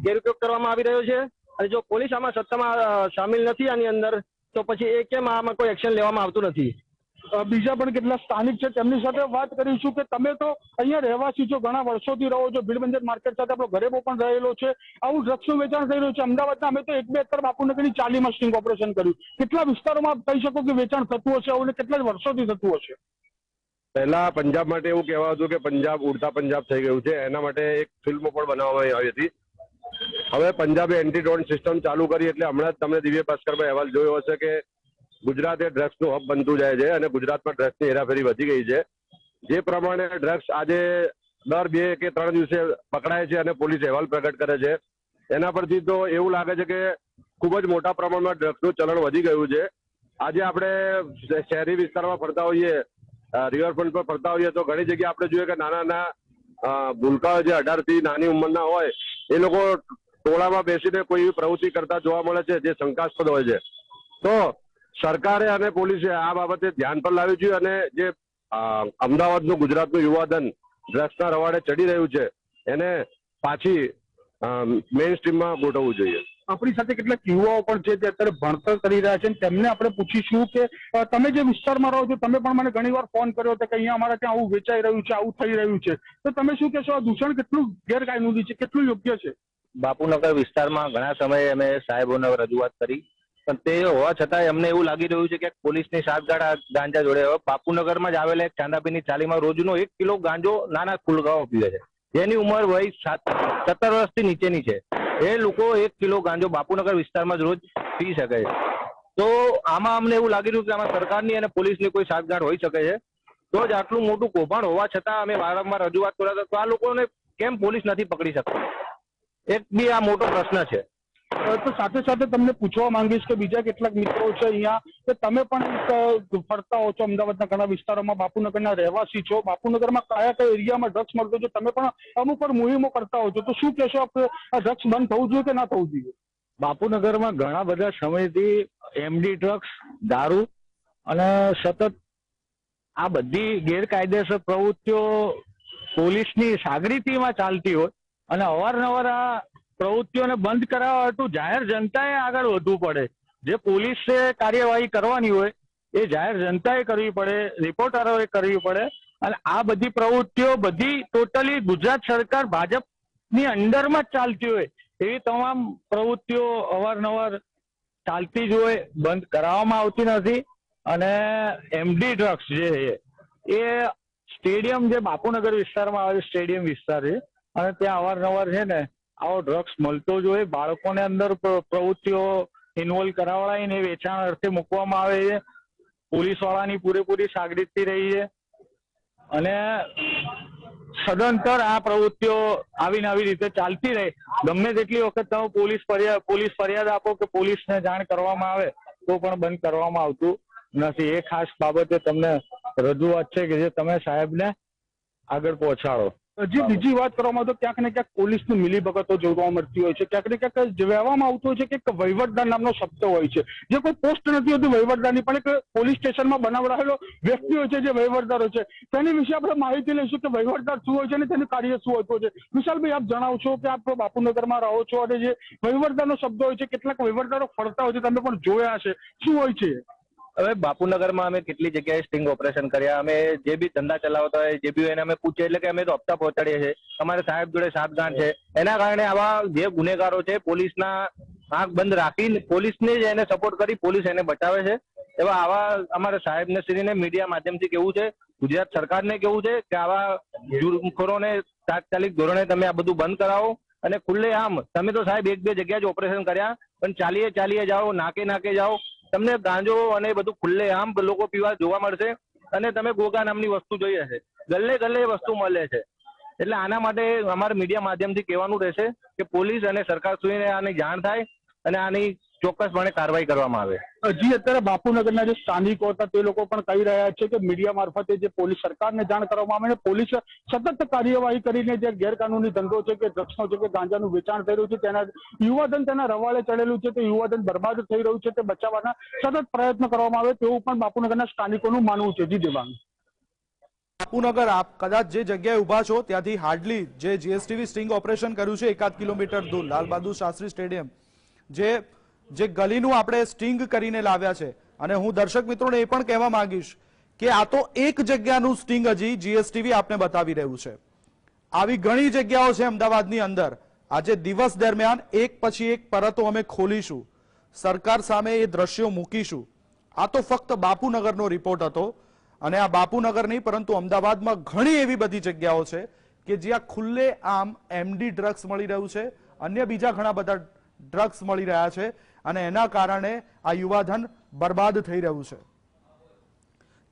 ગેરઉપયોગ કરવામાં આવી રહ્યો છે. અને જો પોલીસ આમાં સત્તામાં સામેલ નથી આની અંદર, તો પછી એ કેમ આમાં કોઈ એક્શન લેવામાં આવતું નથી? બીજા પણ કેટલા સ્થાનિક છે, તેમની સાથે વાત કરીશું કે તમે તો અહીંયા રહેવાસી છો, ઘણા વર્ષોથી રહો છો, ભીડબંદર માર્કેટ સાથે આપણો ગરેબો પણ રહેલો છે, આવું ડ્રગ્સનું વેચાણ થઈ રહ્યું છે. અમદાવાદના અમે તો 1-2 બાપુનગરની ચાલીમાં સ્ટિંગ ઓપરેશન કર્યું. કેટલા વિસ્તારોમાં કહી શકો કે વેચાણ થતું હશે, આવું કેટલા વર્ષોથી થતું હશે? પહેલા પંજાબ માટે એવું કહેવા હતું કે પંજાબ ઉડતા પંજાબ થઈ ગયું છે, એના માટે એક ફિલ્મ પણ બનાવવામાં આવી હતી. હવે પંજાબે એન્ટી ડ્રોન સિસ્ટમ ચાલુ કરી, એટલે હમણાં જ તમને દિવ્ય ભાસ્કરમાં અહેવાલ જોયો હશે કે ગુજરાત એ ડ્રગ્સનું હબ બનતું જાય છે અને ગુજરાતમાં ડ્રગ્સની હેરાફેરી વધી ગઈ છે. જે પ્રમાણે ડ્રગ્સ આજે દર 2 કે 3 દિવસે પકડાય છે અને પોલીસ અહેવાલ પ્રગટ કરે છે, એના પરથી તો એવું લાગે છે કે ખૂબ જ મોટા પ્રમાણમાં ડ્રગ્સનું ચલણ વધી ગયું છે. આજે આપણે શહેરી વિસ્તારમાં ફરતા હોઈએ, રિવરફ્રન્ટ પર ફરતા હોઈએ, તો ઘણી જગ્યાએ આપણે જોઈએ કે નાના નાના ભૂલકાઓ જે 18 થી નાની ઉંમરના હોય, એ લોકો ટોળામાં બેસીને કોઈ પ્રવૃત્તિ કરતા જોવા મળે છે, જે શંકાસ્પદ હોય છે. તો સરકારે અને પોલીસે આ બાબતે ધ્યાન પર લાવ્યું છે અને જે અમદાવાદનું ગુજરાતનું યુવાધન ડ્રગ્સના રવાડે ચડી રહ્યું છે, એને પાછી મેઇન સ્ટ્રીમમાં ગોઠવવું જોઈએ. આપણી સાથે કેટલાક યુવાઓ પણ છે, જે અત્યારે ભણતર કરી રહ્યા છે, તેમને આપણે પૂછીશું કે તમે જે વિસ્તારમાં રહો છો, તમે પણ મને ઘણી વાર ફોન કર્યો હતો કે અહીંયા અમારે ત્યાં આવું વેચાઈ રહ્યું છે, આવું થઈ રહ્યું છે, તો તમે શું કહેશો? આ દૂષણ કેટલું ગેરકાયદેસર છે, કેટલું યોગ્ય છે? બાપુનગર વિસ્તારમાં ઘણા સમયે અમે સાહેબોને રજૂઆત કરી, પણ તે હોવા છતાં અમને એવું લાગી રહ્યું છે કે પોલીસની સાતગાડા ગાંજા જોડે. હવે બાપુનગરમાં જ આવેલા એક ચાંદાપીની ચાલીમાં રોજનો 1 કિલો ગાંજો નાના ફૂલગાઓ પીવે છે, જેની ઉંમર વય 17 વર્ષથી નીચેની છે. એ લોકો 1 કિલો ગાંજો બાપુનગર વિસ્તારમાં જ રોજ પી શકે છે. તો આમાં અમને એવું લાગી રહ્યું કે આમાં સરકારની અને પોલીસની કોઈ સાતગાંઠ હોઈ શકે છે. તો જ આટલું મોટું કૌભાંડ હોવા છતાં અમે વારંવાર રજૂઆત કરતા, તો આ લોકોને કેમ પોલીસ નથી પકડી શકતી? એક બી આ મોટો પ્રશ્ન છે. તો સાથે સાથે તમને પૂછવા માંગીશ કે બીજા કેટલાક મિત્રો છે અહીંયા કે તમે પણ એક ફરતા હો છો અમદાવાદના ઘણા વિસ્તારોમાં, બાપુનગરના રહેવાસી છો, બાપુનગરમાં કયા કયા એરિયામાં ડ્રગ્સ મળતો છે, તમે પણ અમુક વાર મુહિમો કરતા હો છો, તો શું કહેશો આપ, આ ડ્રગ્સ બંધ થવું જોઈએ કે ના થવું જોઈએ? બાપુનગરમાં ઘણા બધા સમયથી એમડી ડ્રગ્સ, દારૂ અને સતત આ બધી ગેરકાયદેસર પ્રવૃત્તિઓ પોલીસની સાગરીતીમાં ચાલતી હોય અને અવારનવાર આ પ્રવૃત્તિઓને બંધ કરાવવા હતું જાહેર જનતાએ આગળ વધવું પડે. જે પોલીસે કાર્યવાહી કરવાની હોય એ જાહેર જનતાએ કરવી પડે, રિપોર્ટરોએ કરવી પડે. અને આ બધી પ્રવૃત્તિઓ બધી ટોટલી ગુજરાત સરકાર ભાજપની અંડરમાં જ ચાલતી હોય એવી તમામ પ્રવૃત્તિઓ અવારનવાર ચાલતી જ હોય, બંધ કરાવવામાં આવતી નથી. અને એમડી ડ્રગ્સ જે છે એ સ્ટેડિયમ જે બાપુનગર વિસ્તારમાં આવે સ્ટેડિયમ વિસ્તાર છે અને ત્યાં અવારનવાર છે ને આવો ડ્રગ્સ મળતો જ હોય. બાળકોને અંદર પ્રવૃત્તિઓ ઇન્વોલ્વ કરાવડાવીને વેચાણ અર્થે મૂકવામાં આવે છે. પોલીસ વાળાની પૂરેપૂરી સાગરીતી રહી છે અને સદંતર આ પ્રવૃત્તિઓ આવીને આવી રીતે ચાલતી રહે. ગમે તેટલી વખત તમે પોલીસ ફરિયાદ આપો કે પોલીસને જાણ કરવામાં આવે તો પણ બંધ કરવામાં આવતું નથી. એ ખાસ બાબતે તમને રજૂઆત છે કે જે તમે સાહેબને આગળ પહોંચાડો. હજી બીજી વાત કરવામાં તો ક્યાંક ને ક્યાંક પોલીસની મિલીભગતો જોવા મળતી હોય છે, ક્યાંક ને ક્યાંક કહેવામાં આવતું હોય છે કે વહીવટદાર નામનો શબ્દ હોય છે, જે કોઈ પોસ્ટ નથી હોતી વહીવટદારની, પણ એક પોલીસ સ્ટેશનમાં બનાવડાયેલો વ્યક્તિ હોય છે જે વહીવટદાર હોય છે. તેની વિશે આપણે માહિતી લઈશું કે વહીવટદાર શું હોય છે અને તેનું કાર્ય શું હોતું હોય છે. વિશાલભાઈ, આપ જણાવશો કે આપ બાપુનગરમાં રહો છો અને જે વહીવટદારનો શબ્દ હોય છે, કેટલાક વહીવટદારો ફરતા હોય છે, તમે પણ જોયા હશે, શું હોય છે? હવે બાપુનગરમાં અમે કેટલી જગ્યાએ સ્ટિંગ ઓપરેશન કર્યા. અમે જે બી ધંધા ચલાવતા હોય જે બી હોય એને અમે પૂછીએ એટલે કે અમે તો હપ્તા પહોંચાડીએ છીએ, અમારે સાહેબ જોડે સાતગાંઠ છે. એના કારણે આવા જે ગુનેગારો છે પોલીસના આંખ બંધ રાખી પોલીસને જ એને સપોર્ટ કરી પોલીસ એને બચાવે છે. એવા આવા અમારા સાહેબને શ્રીને મીડિયા માધ્યમથી કેવું છે, ગુજરાત સરકારને કેવું છે કે આવા જુર્મખોરોને તાત્કાલિક ધોરણે તમે આ બધું બંધ કરાવો અને ખુલ્લે આમ તમે તો સાહેબ એક બે જગ્યાએ જ ઓપરેશન કર્યા, પણ ચાલીએ જાઓ, નાકે જાઓ, તમને ગાંજો અને બધું ખુલ્લે આમ લોકો પીવા જોવા મળશે. અને તમે ગોગા નામની વસ્તુ જોઈ હશે, ગલ્લે વસ્તુ મળે છે. એટલે આના માટે અમારે મીડિયા માધ્યમથી કહેવાનું રહેશે કે પોલીસ અને સરકાર સુધીને આની જાણ થાય અને આની ચોક્કસપણે કાર્યવાહી કરવામાં આવે. હજી અત્યારે બાપુનગરના જે સ્થાનિકો હતા તે લોકો પણ કહી રહ્યા છે કે મીડિયા મારફતે જે પોલીસ સરકારને જાણ કરવામાં આવે, પોલીસ સતત કાર્યવાહી કરીને જે ગેરકાનૂની ધંધો છે કે ડ્રગ્સનો છે કે ગાંજાનું વેચાણ થઈ રહ્યું છે, તેના યુવાધન તેના રવાડે ચડેલું છે, તે યુવાધન બરબાદ થઈ રહ્યું છે, તે બચાવવાના સતત પ્રયત્ન કરવામાં આવે તેવું પણ બાપુનગરના સ્થાનિકોનું માનવું છે. જી દેવાંગ. બાપુનગર આપ કદાચ જે જગ્યાએ ઉભા છો ત્યાંથી હાર્ડલી જે જીએસટીવી સ્ટિંગ ઓપરેશન કર્યું છે 1 કિલોમીટર દૂર લાલ બહાદુર શાસ્ત્રી સ્ટેડિયમ, જે ગલીનું આપણે સ્ટિંગ કરીને લાવ્યા છે. અને હું દર્શક મિત્રોને એ પણ કહેવા માંગીશ કે આ તો એક જગ્યાનું સ્ટિંગ હજી જીએસટીવી આપને બતાવી રહ્યું છે. આવી ઘણી જગ્યાઓ છે અમદાવાદની અંદર. આજે દિવસ દરમિયાન એક પછી એક પરતો અમે ખોલીશું, સરકાર સામે એ દ્રશ્યો મૂકીશું. આ તો ફક્ત બાપુનગરનો રિપોર્ટ હતો અને આ બાપુનગર નહીં પરંતુ અમદાવાદમાં ઘણી એવી બધી જગ્યાઓ છે કે જ્યાં ખુલ્લે આમ એમડી ડ્રગ્સ મળી રહ્યું છે, અન્ય બીજા ઘણા બધા ડ્રગ્સ મળી રહ્યા છે અને એના કારણે આ યુવાધન બરબાદ થઈ રહ્યું છે.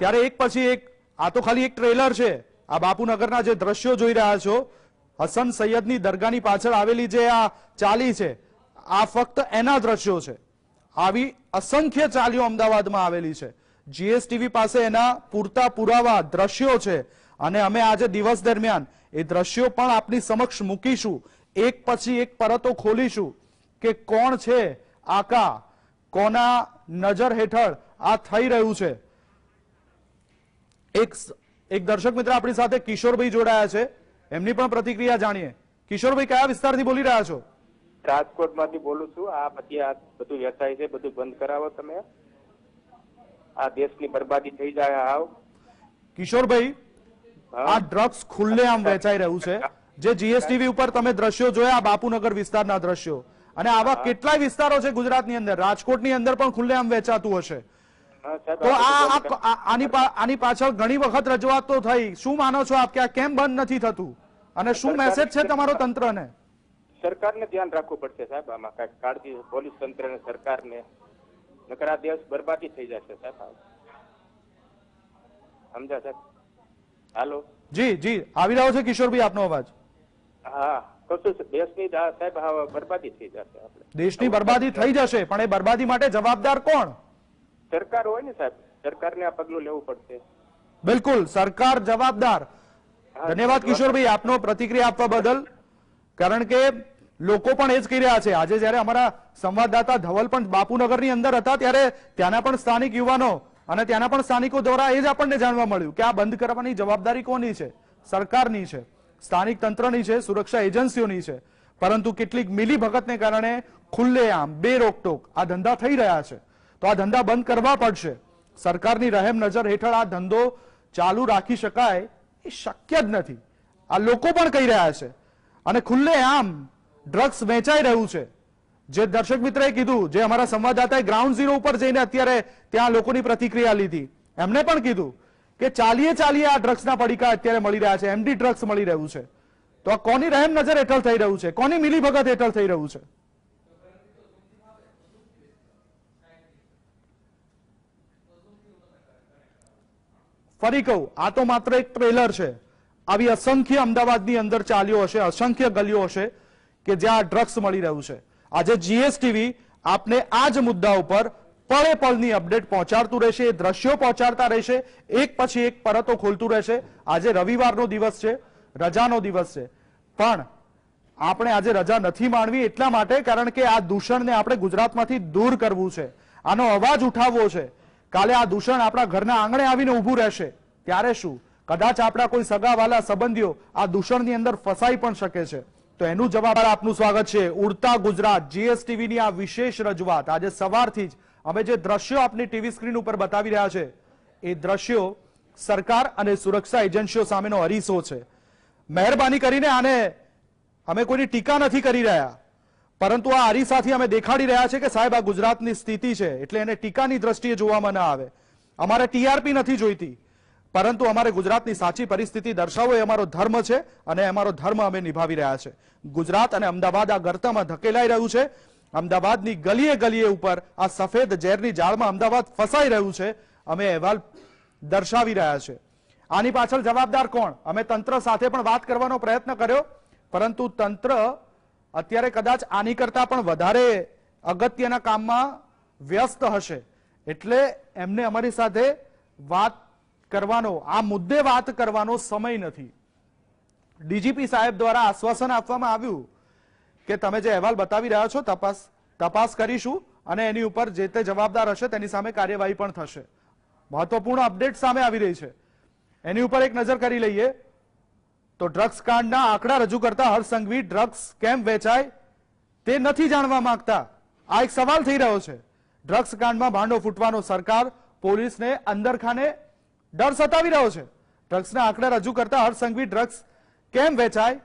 ત્યારે એક પછી એક આ તો ખાલી એક ટ્રેલર છે. આ બાપુનગરના જે દ્રશ્યો જોઈ રહ્યા છો, હસન સૈયદની દરગાહની પાછળ આવેલી જે આ ચાલી છે, આ ફક્ત એના દ્રશ્યો છે. આવી અસંખ્ય ચાલીઓ અમદાવાદમાં આવેલી છે. જીએસટીવી પાસે એના પૂરતા પુરાવા દ્રશ્યો છે અને અમે આજે દિવસ દરમિયાન એ દ્રશ્યો પણ આપની સમક્ષ મૂકીશું. એક પછી એક પરતો ખોલીશું કે કોણ છે આકા, કોના નજર હેઠળ આ થઈ રહ્યું છે. એક દર્શક મિત્ર આપણી સાથે કિશોરભાઈ જોડાયા છે, એમની પણ પ્રતિક્રિયા જાણીએ. કિશોરભાઈ, કયા વિસ્તારથી બોલી રહ્યા છો? રાજકોટમાંથી બોલું છું. આ બધું વ્યવસાય છે, બધું બંધ કરાવો તમે. આ દેશની બરબાદી થઈ જાય. આવ કિશોરભાઈ, આ ડ્રગ્સ ખુલ્લેઆમ વેચાઈ રહ્યું છે. જે જીએસટીવી ઉપર તમે દ્રશ્યો જોયા, બાપુનગર વિસ્તારના દ્રશ્યો, અને આવા કેટલાય વિસ્તારો છે ગુજરાતની અંદર, રાજકોટની અંદર પણ ખુલ્લેઆમ વેચાતું હશે. તો આની પાછળ ઘણી વખત રજૂઆત તો થઈ. શું માનો છો આપ કે આ કેમ બંધ નથી થતું અને શું મેસેજ છે તમારો તંત્રને? સરકારને ધ્યાન રાખવું પડશે સાહેબ, આમાં કઈક કાળજી, પોલીસ તંત્રને, સરકારને. નકર આ દેશ બરબાદી થઈ જશે સાહેબ. સમજા સાહેબ? હાલો. જી આવી રહ્યો છે કિશોરભાઈ આપનો અવાજ. હા, કશું દેશની સાહેબ બરબાદી થઈ જશે આપણે. દેશની બરબાદી થઈ જશે, પણ એ બરબાદી માટે જવાબદાર કોણ? સરકાર હોય ને સાહેબ, સરકારને આ પગલું લેવું પડશે. બિલકુલ, સરકાર જવાબદાર. ધન્યવાદ કિશોરભાઈ આપનો પ્રતિક્રિયા આપવા બદલ. કારણ કે લોકો પણ એ જ કહી રહ્યા છે. આજે જયારે અમારા સંવાદદાતા ધવલ પણ બાપુનગરની અંદર હતા ત્યારે ત્યાંના પણ સ્થાનિક યુવાનો અને ત્યાંના પણ સ્થાનિકો દ્વારા એ જ આપણને જાણવા મળ્યું કે આ બંધ કરવાની જવાબદારી કોની છે? સરકારની છે, સ્થાનિક તંત્રની છે, સુરક્ષા એજન્સીઓની છે. પરંતુ કેટલીક મિલીભગતને કારણે ખુલ્લેઆમ બે રોકટોક આ ધંધા થઈ રહ્યા છે. તો આ ધંધા બંધ કરવા પડશે. સરકારની રહેમ નજર હેઠળ આ ધંધો ચાલુ રાખી શકાય એ શક્ય જ નથી. આ લોકો પણ કહી રહ્યા છે. અને ખુલ્લેઆમ ડ્રગ્સ વેચાઈ રહ્યું છે. જે દર્શક મિત્રએ કીધું, જે અમારા સંવાદદાતાએ ગ્રાઉન્ડ ઝીરો ઉપર જઈને અત્યારે ત્યાં લોકોની પ્રતિક્રિયા લીધી, એમને પણ કીધું કે ચાલીએ આ ડ્રગ્સના પડીકા અત્યારે મળી રહ્યા છે, એમડી ડ્રગ્સ મળી રહ્યું છે. તો આ કોની રહેમ નજર હેઠળ થઈ રહ્યું છે? કોની મિલીભગત હેઠળ થઈ રહ્યું છે? ફરી કહું, આ તો માત્ર એક ટ્રેલર છે. આવી અસંખ્ય અમદાવાદની અંદર ચાલ્યો હશે, અસંખ્ય ગલીઓ હશે કે જ્યાં ડ્રગ્સ મળી રહ્યું છે. આજે જીએસટીવી આપને આ જ મુદ્દા ઉપર પળે પળની અપડેટ પહોંચાડતું રહેશે, એ દ્રશ્યો પહોંચાડતા રહેશે, એક પછી એક પરતો ખોલતું રહેશે. આજે રવિવારનો દિવસ છે, રજાનો દિવસ છે, પણ આપણે આજે રજા નથી માણવી એટલા માટે કારણ કે આ દૂષણને આપણે ગુજરાતમાંથી દૂર કરવું છે, આનો અવાજ ઉઠાવવો છે. કાલે આ દૂષણ આપણા ઘરના આંગણે આવીને ઊભું રહેશે ત્યારે શું? કદાચ આપણા કોઈ સગાવાલા સંબંધીઓ આ દૂષણની અંદર ફસાઈ પણ શકે છે. તો એનું જવાબ આપનું સ્વાગત છે. ઉડતા ગુજરાત જીએસટીવીની આ વિશેષ રજૂઆત. આજે સવારથી જ અમે જે દ્રશ્યો આપની ટીવી સ્ક્રીન ઉપર બતાવી રહ્યા છે એ દ્રશ્યો સરકાર અને સુરક્ષા એજન્સીઓ સામેનો અરીસો છે. મહેરબાની કરીને આને અમે કોઈની ટીકા નથી કરી રહ્યા, પરંતુ આ અરીસાથી અમે દેખાડી રહ્યા છે કે સાહેબ આ ગુજરાતની સ્થિતિ છે, એટલે એને ટીકાની દ્રષ્ટિએ જોવામાં ન આવે. અમારે ટીઆરપી નથી જોઈતી, પરંતુ અમારે ગુજરાતની સાચી પરિસ્થિતિ દર્શાવવો એ અમારો ધર્મ છે અને અમારો ધર્મ અમે નિભાવી રહ્યા છે. ગુજરાત અને અમદાવાદ આ ગર્તામાં ધકેલાઈ રહ્યું છે. અમદાવાદની ગલીએ ગલીએ ઉપર આ સફેદ ઝેરની જાળમાં અમદાવાદ ફસાઈ રહ્યું છે. અમે અહેવાલ દર્શાવી રહ્યા છે. આની પાછળ જવાબદાર કોણ? અમે તંત્ર સાથે પણ વાત કરવાનો પ્રયત્ન કર્યો, પરંતુ તંત્ર અત્યારે કદાચ આની કરતા પણ વધારે અગત્યના કામમાં વ્યસ્ત હશે, એટલે એમને અમારી સાથે વાત કરવાનો, આ મુદ્દે વાત કરવાનો સમય નથી. ડીજીપી સાહેબ દ્વારા આશ્વાસન આપવામાં આવ્યું કે તમે જે અહેવાલ બતાવી રહ્યા છો તપાસ કરીશું અને એની ઉપર જે તે જવાબદાર હશે તેની સામે કાર્યવાહી પણ થશે. મહત્વપૂર્ણ અપડેટ સામે આવી રહી છે, એની ઉપર એક નજર કરી લઈએ. તો ડ્રગ્સ કાંડના આંકડા રજૂ કરતા હર્ષ સંઘવી ડ્રગ્સ કેમ વેચાય તે નથી જાણવા માંગતા. આ એક સવાલ થઈ રહ્યો છે. ડ્રગ્સ કાંડમાં ભાંડો ફૂટવાનો સરકાર પોલીસને અંદરખાને ડર સતાવી રહ્યો છે. ડ્રગ્સના આંકડા રજૂ કરતા હર્ષ સંઘવી ડ્રગ્સ કેમ વેચાય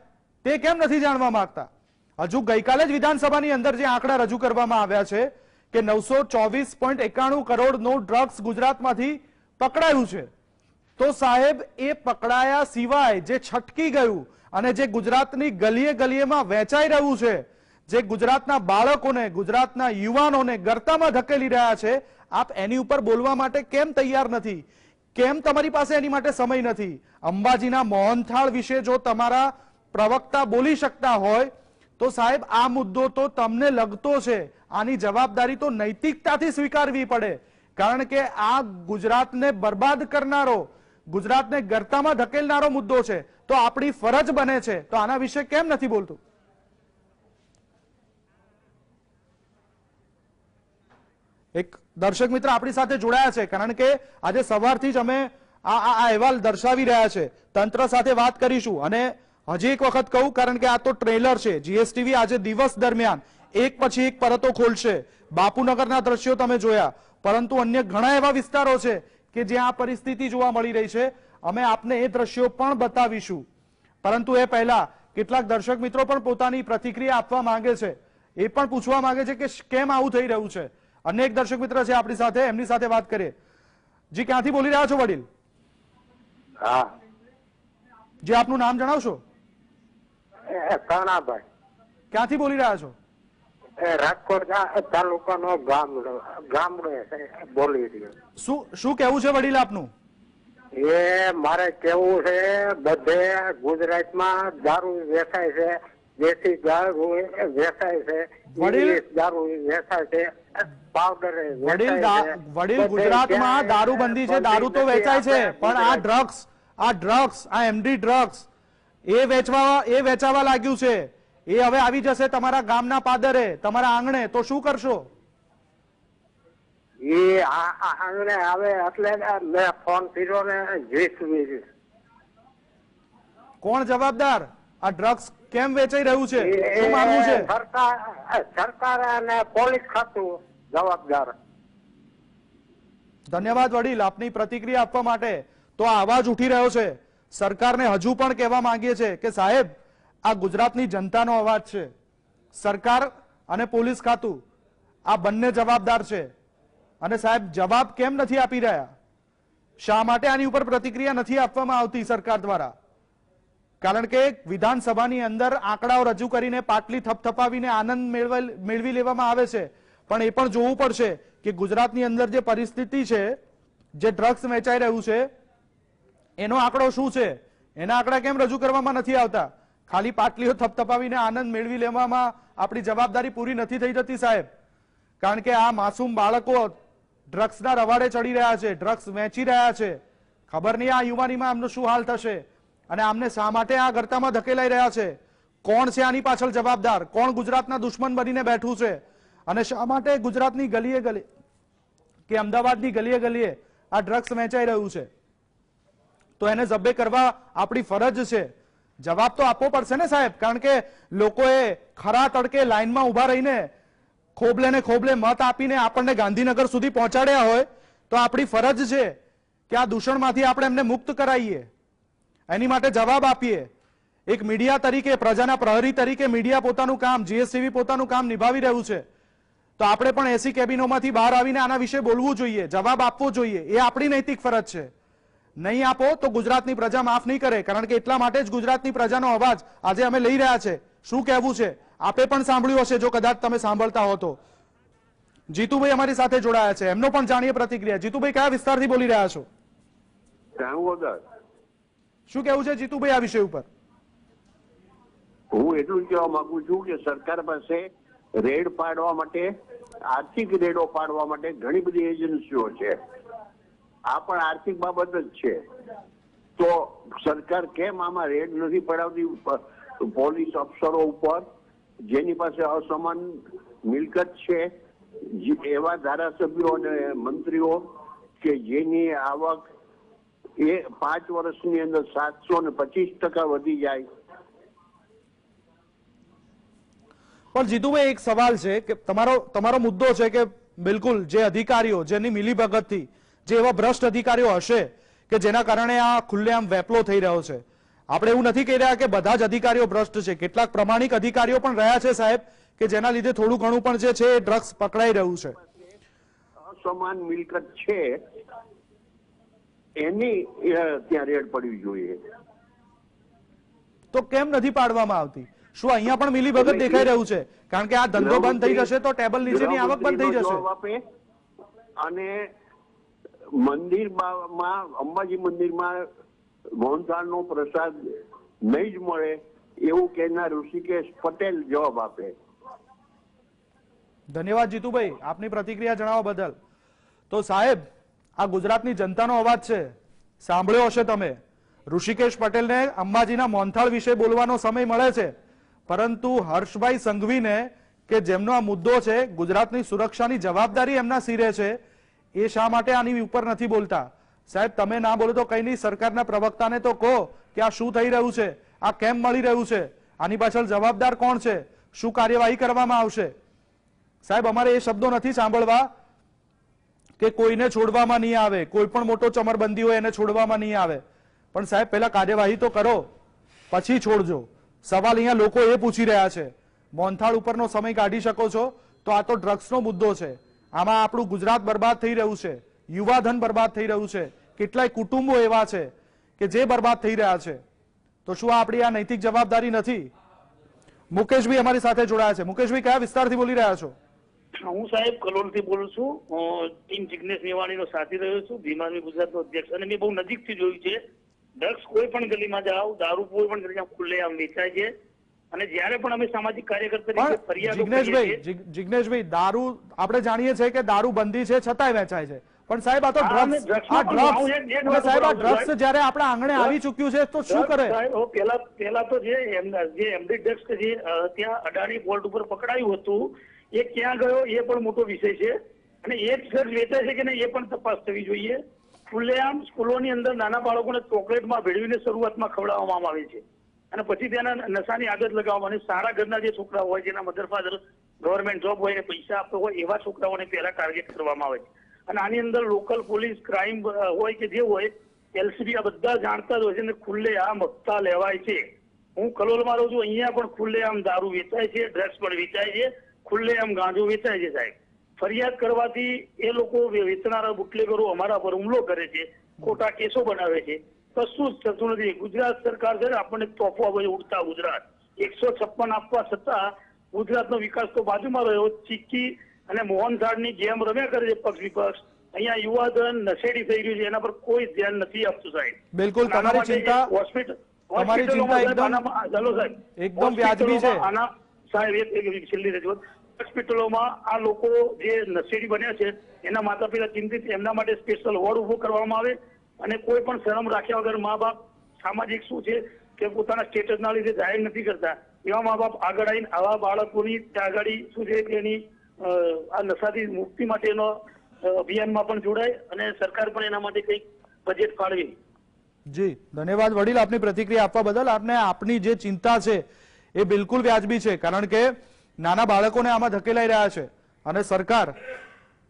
તે કેમ નથી જાણવા માંગતા. હજુ ગઈકાલે જ વિધાનસભાની અંદર જે આંકડા રજૂ કરવામાં આવ્યા છે કે 924.91 કરોડનું ડ્રગ્સ ગુજરાતમાંથી પકડાયું છે, તો સાહેબ એ પકડાયા સિવાય જે છટકી ગયું અને જે ગુજરાતની ગલીએ ગલીએમાં વેચાઈ રહ્યું છે, જે ગુજરાતના બાળકોને, ગુજરાતના યુવાનોને ગર્તામાં ધકેલી રહ્યા છે, આપ એની ઉપર બોલવા માટે કેમ તૈયાર નથી? કેમ તમારી પાસે એની માટે સમય નથી? અંબાજીના મોહનથાળ વિશે જો તમારા પ્રવક્તા બોલી શકતા હોય તો સાહેબ આ મુદ્દો તો તમને લગતો છે. આની જવાબદારી તો નૈતિકતાથી સ્વીકારવી પડે, કારણ કે આ ગુજરાતને બરબાદ કરનારો, ગુજરાતને ગર્તામાં ધકેલનારો મુદ્દો છે. તો આપણી ફરજ બને છે, તો આના વિશે કેમ નથી બોલતું? એક દર્શક મિત્ર આપણી સાથે જોડાયા છે, કારણ કે આજે સવારથી જ અમે આ અહેવાલ દર્શાવી રહ્યા છે. તંત્ર સાથે વાત કરીશું. અને હજી એક વખત કહું, કારણ કે આ તો ટ્રેલર છે. જીએસટીવી આજે દિવસ દરમિયાન એક પછી એક પરતો ખોલશે. બાપુનગરના દ્રશ્યો તમે જોયા, પરંતુ અન્ય ઘણા એવા વિસ્તારો છે કે જ્યાં આ પરિસ્થિતિ જોવા મળી રહી છે. અમે આપને એ દ્રશ્યો પણ બતાવીશું, પરંતુ એ પહેલા કેટલાક દર્શક મિત્રો પણ પોતાની પ્રતિક્રિયા આપવા માંગે છે. એ પણ પૂછવા માંગે છે કે કેમ આવું થઈ રહ્યું છે. અન્ય એક દર્શક મિત્ર છે આપણી સાથે, એમની સાથે વાત કરીએ. જી, ક્યાંથી બોલી રહ્યા છો વડીલ? હા જી, આપનું નામ જણાવશો? કાનાભાઈ. ક્યાંથી બોલી રહ્યા છો? રાજકોટ તાલુકાનો ગામડો બોલી રહ્યો. શું કેવું છે વડીલ આપનું? એ મારે કેવું છે, બધે ગુજરાતમાં દારૂ વેચાય છે, દેશી દારૂ વેચાય છે, વડીલ- ઇંગ્લિશ દારૂ વેચાય છે, પાવડર વડીલ ગુજરાતમાં દારૂબંધી છે, દારૂ તો વેચાય છે, પણ આ ડ્રગ્સ આ એમડી ડ્રગ્સ એ વેચાવા લાગ્યું છે. એ હવે આવી જશે તમારા ગામના પાદરે, તમારા આંગણે, તો શું કરશો? એ આંગણે આવે એટલે મેં ફોન કર્યો ને 20 કોણ જવાબદાર? આ ડ્રગ્સ કેમ વેચાઈ રહ્યું છે? શું માનવું છે? સરકાર અને પોલીસ ખાતું જવાબદાર. ધન્યવાદ વડીલ આપની પ્રતિક્રિયા આપવા માટે. તો આ અવાજ ઉઠી રહ્યો છે. સરકારને હજુ પણ કહેવા માંગીએ છીએ કે સાહેબ, આ ગુજરાતની જનતાનો અવાજ છે. સરકાર અને પોલીસ ખાતું આ બંને જવાબદાર છે. અને સાહેબ જવાબ કેમ નથી આપી રહ્યા? શા માટે આની ઉપર પ્રતિક્રિયા નથી આપવામાં આવતી સરકાર દ્વારા? કારણ કે વિધાનસભાની અંદર આંકડાઓ રજૂ કરીને પાટલી થપથપાવીને આનંદ મેળવી લેવામાં આવે છે, પણ એ પણ જોવું પડશે કે ગુજરાતની અંદર જે પરિસ્થિતિ છે, જે ડ્રગ્સ વેચાઈ રહ્યું છે, એનો આંકડો શું છે? એના આંકડા કેમ રજૂ કરવામાં નથી આવતા? ખાલી પાટલીઓ થપથપાવીને આનંદ મેળવી લેવામાં આપણી જવાબદારી પૂરી નથી થઈ જતી સાહેબ. કારણ કે આ માસૂમ બાળકો ડ્રગ્સના રવાડે ચડી રહ્યા છે, ડ્રગ્સ વેચી રહ્યા છે. ખબર નહીં આ યુવાનીમાં આમનો શું હાલ થશે, અને આમને શા માટે આ ગરતામાં ધકેલાઈ રહ્યા છે? કોણ છે આની પાછળ જવાબદાર? કોણ ગુજરાતના દુશ્મન બનીને બેઠું છે? અને શા માટે ગુજરાતની ગલીએ ગલી કે અમદાવાદની ગલીએ ગલીએ આ ડ્રગ્સ વેચાઈ રહ્યું છે? તો એને જબ્બે કરવા આપણી ફરજ છે. જવાબ તો આપવો પડશે ને સાહેબ, કારણ કે લોકોએ ખરા તડકે લાઈનમાં ઉભા રહીને ખોબલે ને ખોબલે મત આપીને આપણને ગાંધીનગર સુધી પહોંચાડ્યા હોય, તો આપણી ફરજ છે કે આ દૂષણમાંથી આપણે એમને મુક્ત કરાવીએ, એની માટે જવાબ આપીએ. એક મીડિયા તરીકે, પ્રજાના પ્રહરી તરીકે મીડિયા પોતાનું કામ, જીએસટીવી પોતાનું કામ નિભાવી રહ્યું છે. તો આપણે પણ એસી કેબિનોમાંથી બહાર આવીને આના વિશે બોલવું જોઈએ, જવાબ આપવો જોઈએ. એ આપણી નૈતિક ફરજ છે. નહીં આપો તો ગુજરાતની પ્રજા માફ નહીં કરે. કારણ કે એટલા માટે જ ગુજરાતની પ્રજાનો અવાજ આજે અમે લઈ રહ્યા છે. શું કહેવું છે આપે પણ સાંભળ્યું હશે, જો કદાચ તમે સાંભળતા હો તો. જીતુભાઈ અમારી સાથે જોડાયા છે, એમનો પણ જાણીએ પ્રતિક્રિયા. જીતુભાઈ, કયા વિસ્તારથી બોલી રહ્યા છો? શું કહેવું છે જીતુભાઈ આ વિષય ઉપર? હું એટલું જ કહેવા માંગુ છું કે સરકાર પાસે રેડ પાડવા માટે, આર્થિક રેડો પાડવા માટે ઘણી બધી એજન્સીઓ છે. આ પણ આર્થિક બાબત જ છે. તો સરકાર કેમ આમાં રેડ નથી પડાવતી પોલીસ અફસરો ઉપર, જેની પાસે અસમાન મિલકત છે, એવા ધારાસભ્યો અને મંત્રીઓ કે જેની આવક એ 5 વર્ષની અંદર 725% વધી જાય? પણ જીતુભાઈ, એક સવાલ છે કે તમારો મુદ્દો છે કે બિલકુલ જે અધિકારીઓ, જેની મિલીભગતથી, જે એવા ભ્રષ્ટ અધિકારીઓ હશે કે જેના કારણે આ ખુલ્લેઆમ વેપલો થઈ રહ્યો છે. આપણે એવું નથી કહી રહ્યા કે બધા જ અધિકારીઓ ભ્રષ્ટ છે. કેટલાક પ્રમાણિક અધિકારીઓ પણ રહ્યા છે સાહેબ, કે જેના લીધે થોડું ઘણું પણ જે છે એ ડ્રગ્સ પકડાઈ રહ્યું છે. અસમાન મિલકત છે એની ત્યાં રેડ પડવી જોઈએ. તો કેમ નથી પાડવામાં આવતી? શું અહીંયા પણ મિલીભગત દેખાઈ રહ્યું છે? કારણ કે આ ધંધો બંધ થઈ જશે તો ટેબલ નીચેની આવક બંધ થઈ જશે. અને મંદિરમાં, અંબાજી મંદિરમાં મોહનથાળનો પ્રસાદ નહીં જ મળે એવું કહેનાર ઋષિકેશ પટેલ જવાબ આપે. ધન્યવાદ જીતુભાઈ આપની પ્રતિક્રિયા જણાવવા બદલ. તો સાહેબ, આ ગુજરાતની જનતાનો અવાજ છે, સાંભળ્યો હશે તમે. ઋષિકેશ પટેલને અંબાજીના મોહનથાળ વિશે બોલવાનો સમય મળે છે, પરંતુ હર્ષભાઈ સંઘવીને કે જેમનો આ મુદ્દો છે, ગુજરાતની સુરક્ષાની જવાબદારી એમના સિરે છે, એ શા માટે આની ઉપર નથી બોલતા? સાહેબ, તમે ના બોલો તો કઈ નહીં, સરકારના પ્રવક્તાને તો કહો કે આ શું થઈ રહ્યું છે, આ કેમ મળી રહ્યું છે, આની પાછળ જવાબદાર કોણ છે, શું કાર્યવાહી કરવામાં આવશે? સાહેબ, અમારે એ શબ્દો નથી સાંભળવા કે કોઈને છોડવામાં નહીં આવે, કોઈ પણ મોટો ચમરબંધી હોય એને છોડવામાં નહીં આવે. પણ સાહેબ, પહેલા કાર્યવાહી તો કરો, પછી છોડજો. સવાલ અહીંયા લોકો એ પૂછી રહ્યા છે, મોહનથાળ ઉપરનો સમય કાઢી શકો છો, તો આ તો ડ્રગ્સનો મુદ્દો છે. આમાં આપણું ગુજરાત બરબાદ થઈ રહ્યું છે, યુવાધન બરબાદ થઈ રહ્યું છે, કેટલાય કુટુંબો એવા છે કે જે બરબાદ થઈ રહ્યા છે. તો શું આપણી આ નૈતિક જવાબદારી નથી? મુકેશભાઈ અમારી સાથે જોડાયા છે. મુકેશભાઈ, કયા વિસ્તારથી બોલી રહ્યા છો? હું સાહેબ કલોલથી બોલું છું. ટીમ જિગ્નેશ મેવાણીનો સાથી રહ્યો છું, ભીમ આર્મી ગુજરાતનો અધ્યક્ષ. અને મેં બહુ નજીકથી જોયું છે, ડ્રગ્સ કોઈ પણ ગલીમાં જાઓ, દારૂ કોઈ પણ ગલીમાં ખુલ્લેઆમ વેચાય છે. અને જ્યારે પણ અમે સામાજિક કાર્યકર તરીકે પણ ફરિયાદો કરીએ છીએ, જિગ્નેશભાઈ, દારૂ આપણે જાણીએ છીએ કે દારૂ બંધી છે છતાંય વેચાય છે, પણ સાહેબ આ તો હા, અને ડ્રગ્સ, ડ્રગ્સનો આ પણ ભાવ ડ્રગ્સ, એક અને સાહેબ આ વાત ડ્રગ્સ સાહેબ, જ્યારે આપણા આંગણે આવી ચૂક્યું છે તો શું કરે? સાહેબ, પેલા તો જે એમડી ડ્રગ્સ જે ત્યાં અડાણી પોર્ટ ઉપર પકડાયું હતું એ ક્યાં ગયો એ પણ મોટો વિષય છે, અને એ જ ઘર વેચાય છે કે નહીં એ પણ તપાસ થવી જોઈએ. ખુલ્લેઆમ સ્કૂલોની અંદર નાના બાળકોને ચોકલેટમાં ભેળવીને શરૂઆતમાં ખવડાવવામાં આવે છે અને પછી તેના નશાની આદત લગાવવામાં, અને સારા ઘરના જે છોકરા હોય જેના મધર ફાધર ગવર્મેન્ટ જોબ હોય ને પૈસા આપતો હોય એવા છોકરાઓને પહેલા ટાર્ગેટ કરવામાં આવે છે. અને આની અંદર લોકલ પોલીસ, ક્રાઇમ હોય કે જે હોય, એલસીબી આ બધા જાણતા જ હોય છે, અને ખુલ્લેઆમ હપ્તા લેવાય છે. હું કલોલમાં રહું છું, અહીંયા પણ ખુલ્લેઆમ દારૂ વેચાય છે, ડ્રગ્સ પણ વેચાય છે, ખુલ્લેઆમ ગાંજો વેચાય છે. સાહેબ, ફરિયાદ કરવાથી એ લોકો વેચનારા બુટલેગરો અમારા પર હુમલો કરે છે, ખોટા કેસો બનાવે છે, કશું જ થતું નથી. ગુજરાત સરકાર છે ને આપણને તોફો આપે છે, ઉડતા ગુજરાત 156 આપવા છતાં ગુજરાતનો વિકાસ તો બાજુમાં રહ્યો. ચીકી અને મોહનથાળની ગેમ રમ્યા કરે છે પક્ષ વિપક્ષ. અહીંયા યુવાધન નશેડી થઈ રહ્યું છે, એના પર કોઈ ધ્યાન નથી આપતું. સાહેબ, બિલકુલ તમારી ચિંતા એકદમ વ્યાજબી છે. સાહેબ, એક છેલ્લી રજૂઆત, હોસ્પિટલોમાં આ લોકો જે નશેડી બન્યા છે એના માતા પિતા ચિંતિત, એમના માટે સ્પેશિયલ વોર્ડ ઉભો કરવામાં આવે, અને કોઈ પણ શરમ રાખ્યા વગર મા બાપ સામાજિક શું છે કે પોતાના સ્ટેટસના લીધે જાહેર નથી કરતા, એવા મા બાપ આગળ આવીને આવા બાળકોની ત્યાં આગળ શું છે કે એની આ નશાથી મુક્તિ માટેનો અભિયાનમાં પણ જોડાય અને સરકાર પણ એના માટે કંઈક બજેટ ફાળવે. જી ધન્યવાદ વડીલ આપની પ્રતિક્રિયા આપવા બદલ. આપને આપની જે ચિંતા છે એ બિલકુલ વ્યાજબી છે, કારણ કે નાના બાળકોને આમાં ધકેલાઈ રહ્યા છે અને સરકાર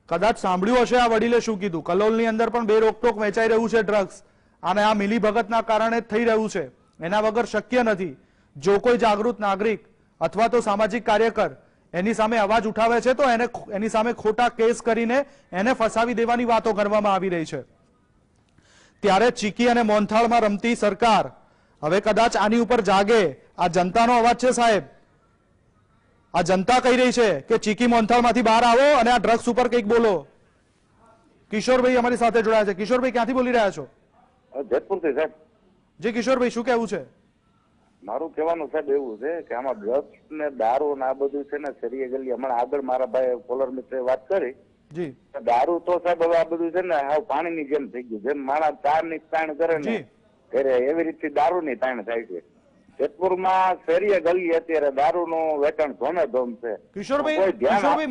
કદાચ સાંભળ્યું હશે આ વડીલે શું કીધું. કલોલની અંદર પણ બે રોકટોક વેચાઈ રહ્યું છે ડ્રગ્સ, અને આ મિલીભગતના કારણે જ થઈ રહ્યું છે, એના વગર શક્ય નથી. જો કોઈ જાગૃત નાગરિક અથવા તો સામાજિક કાર્યકર એની સામે અવાજ ઉઠાવે છે તો એની સામે ખોટા કેસ કરીને એને ફસાવી દેવાની વાતો કરવામાં આવી રહી છે. ત્યારે ચીકી અને મોહનથાળમાં રમતી સરકાર હવે કદાચ આની ઉપર જાગે. આ જનતાનો અવાજ છે સાહેબ, આ જનતા કહી રહી છે કે ચીકી મોહનથાળમાંથી બહાર આવો અને આ ડ્રગ્સ ઉપર કંઈક બોલો. કિશોરભાઈ અમારી સાથે જોડાયા છે. કિશોરભાઈ, ક્યાંથી બોલી રહ્યા છો? જેતપુરથી સાહેબ. જી કિશોરભાઈ, શું કહેવું છે? મારું કહેવાનું સાહેબ એવું છે કે આમાં ડ્રગ્સ ને દારૂ ને આ બધું છે ને શરીએ ગલી, હમણાં આગળ મારા ભાઈ કોલર મિત્રે વાત કરી, જી દારૂ તો સાહેબ હવે આ બધું છે ને હાવ પાણીની જેમ થઈ ગયું. જેમ માણસ ચાર ની તાણ કરે ને ત્યારે એવી રીતે દારૂ ની તાણ થાય છે. જેતપુરમાં શેરીએ ગલી અત્યારે દારૂ નું વેચાણ ધોમે ધોમ છે. કિશોરભાઈ,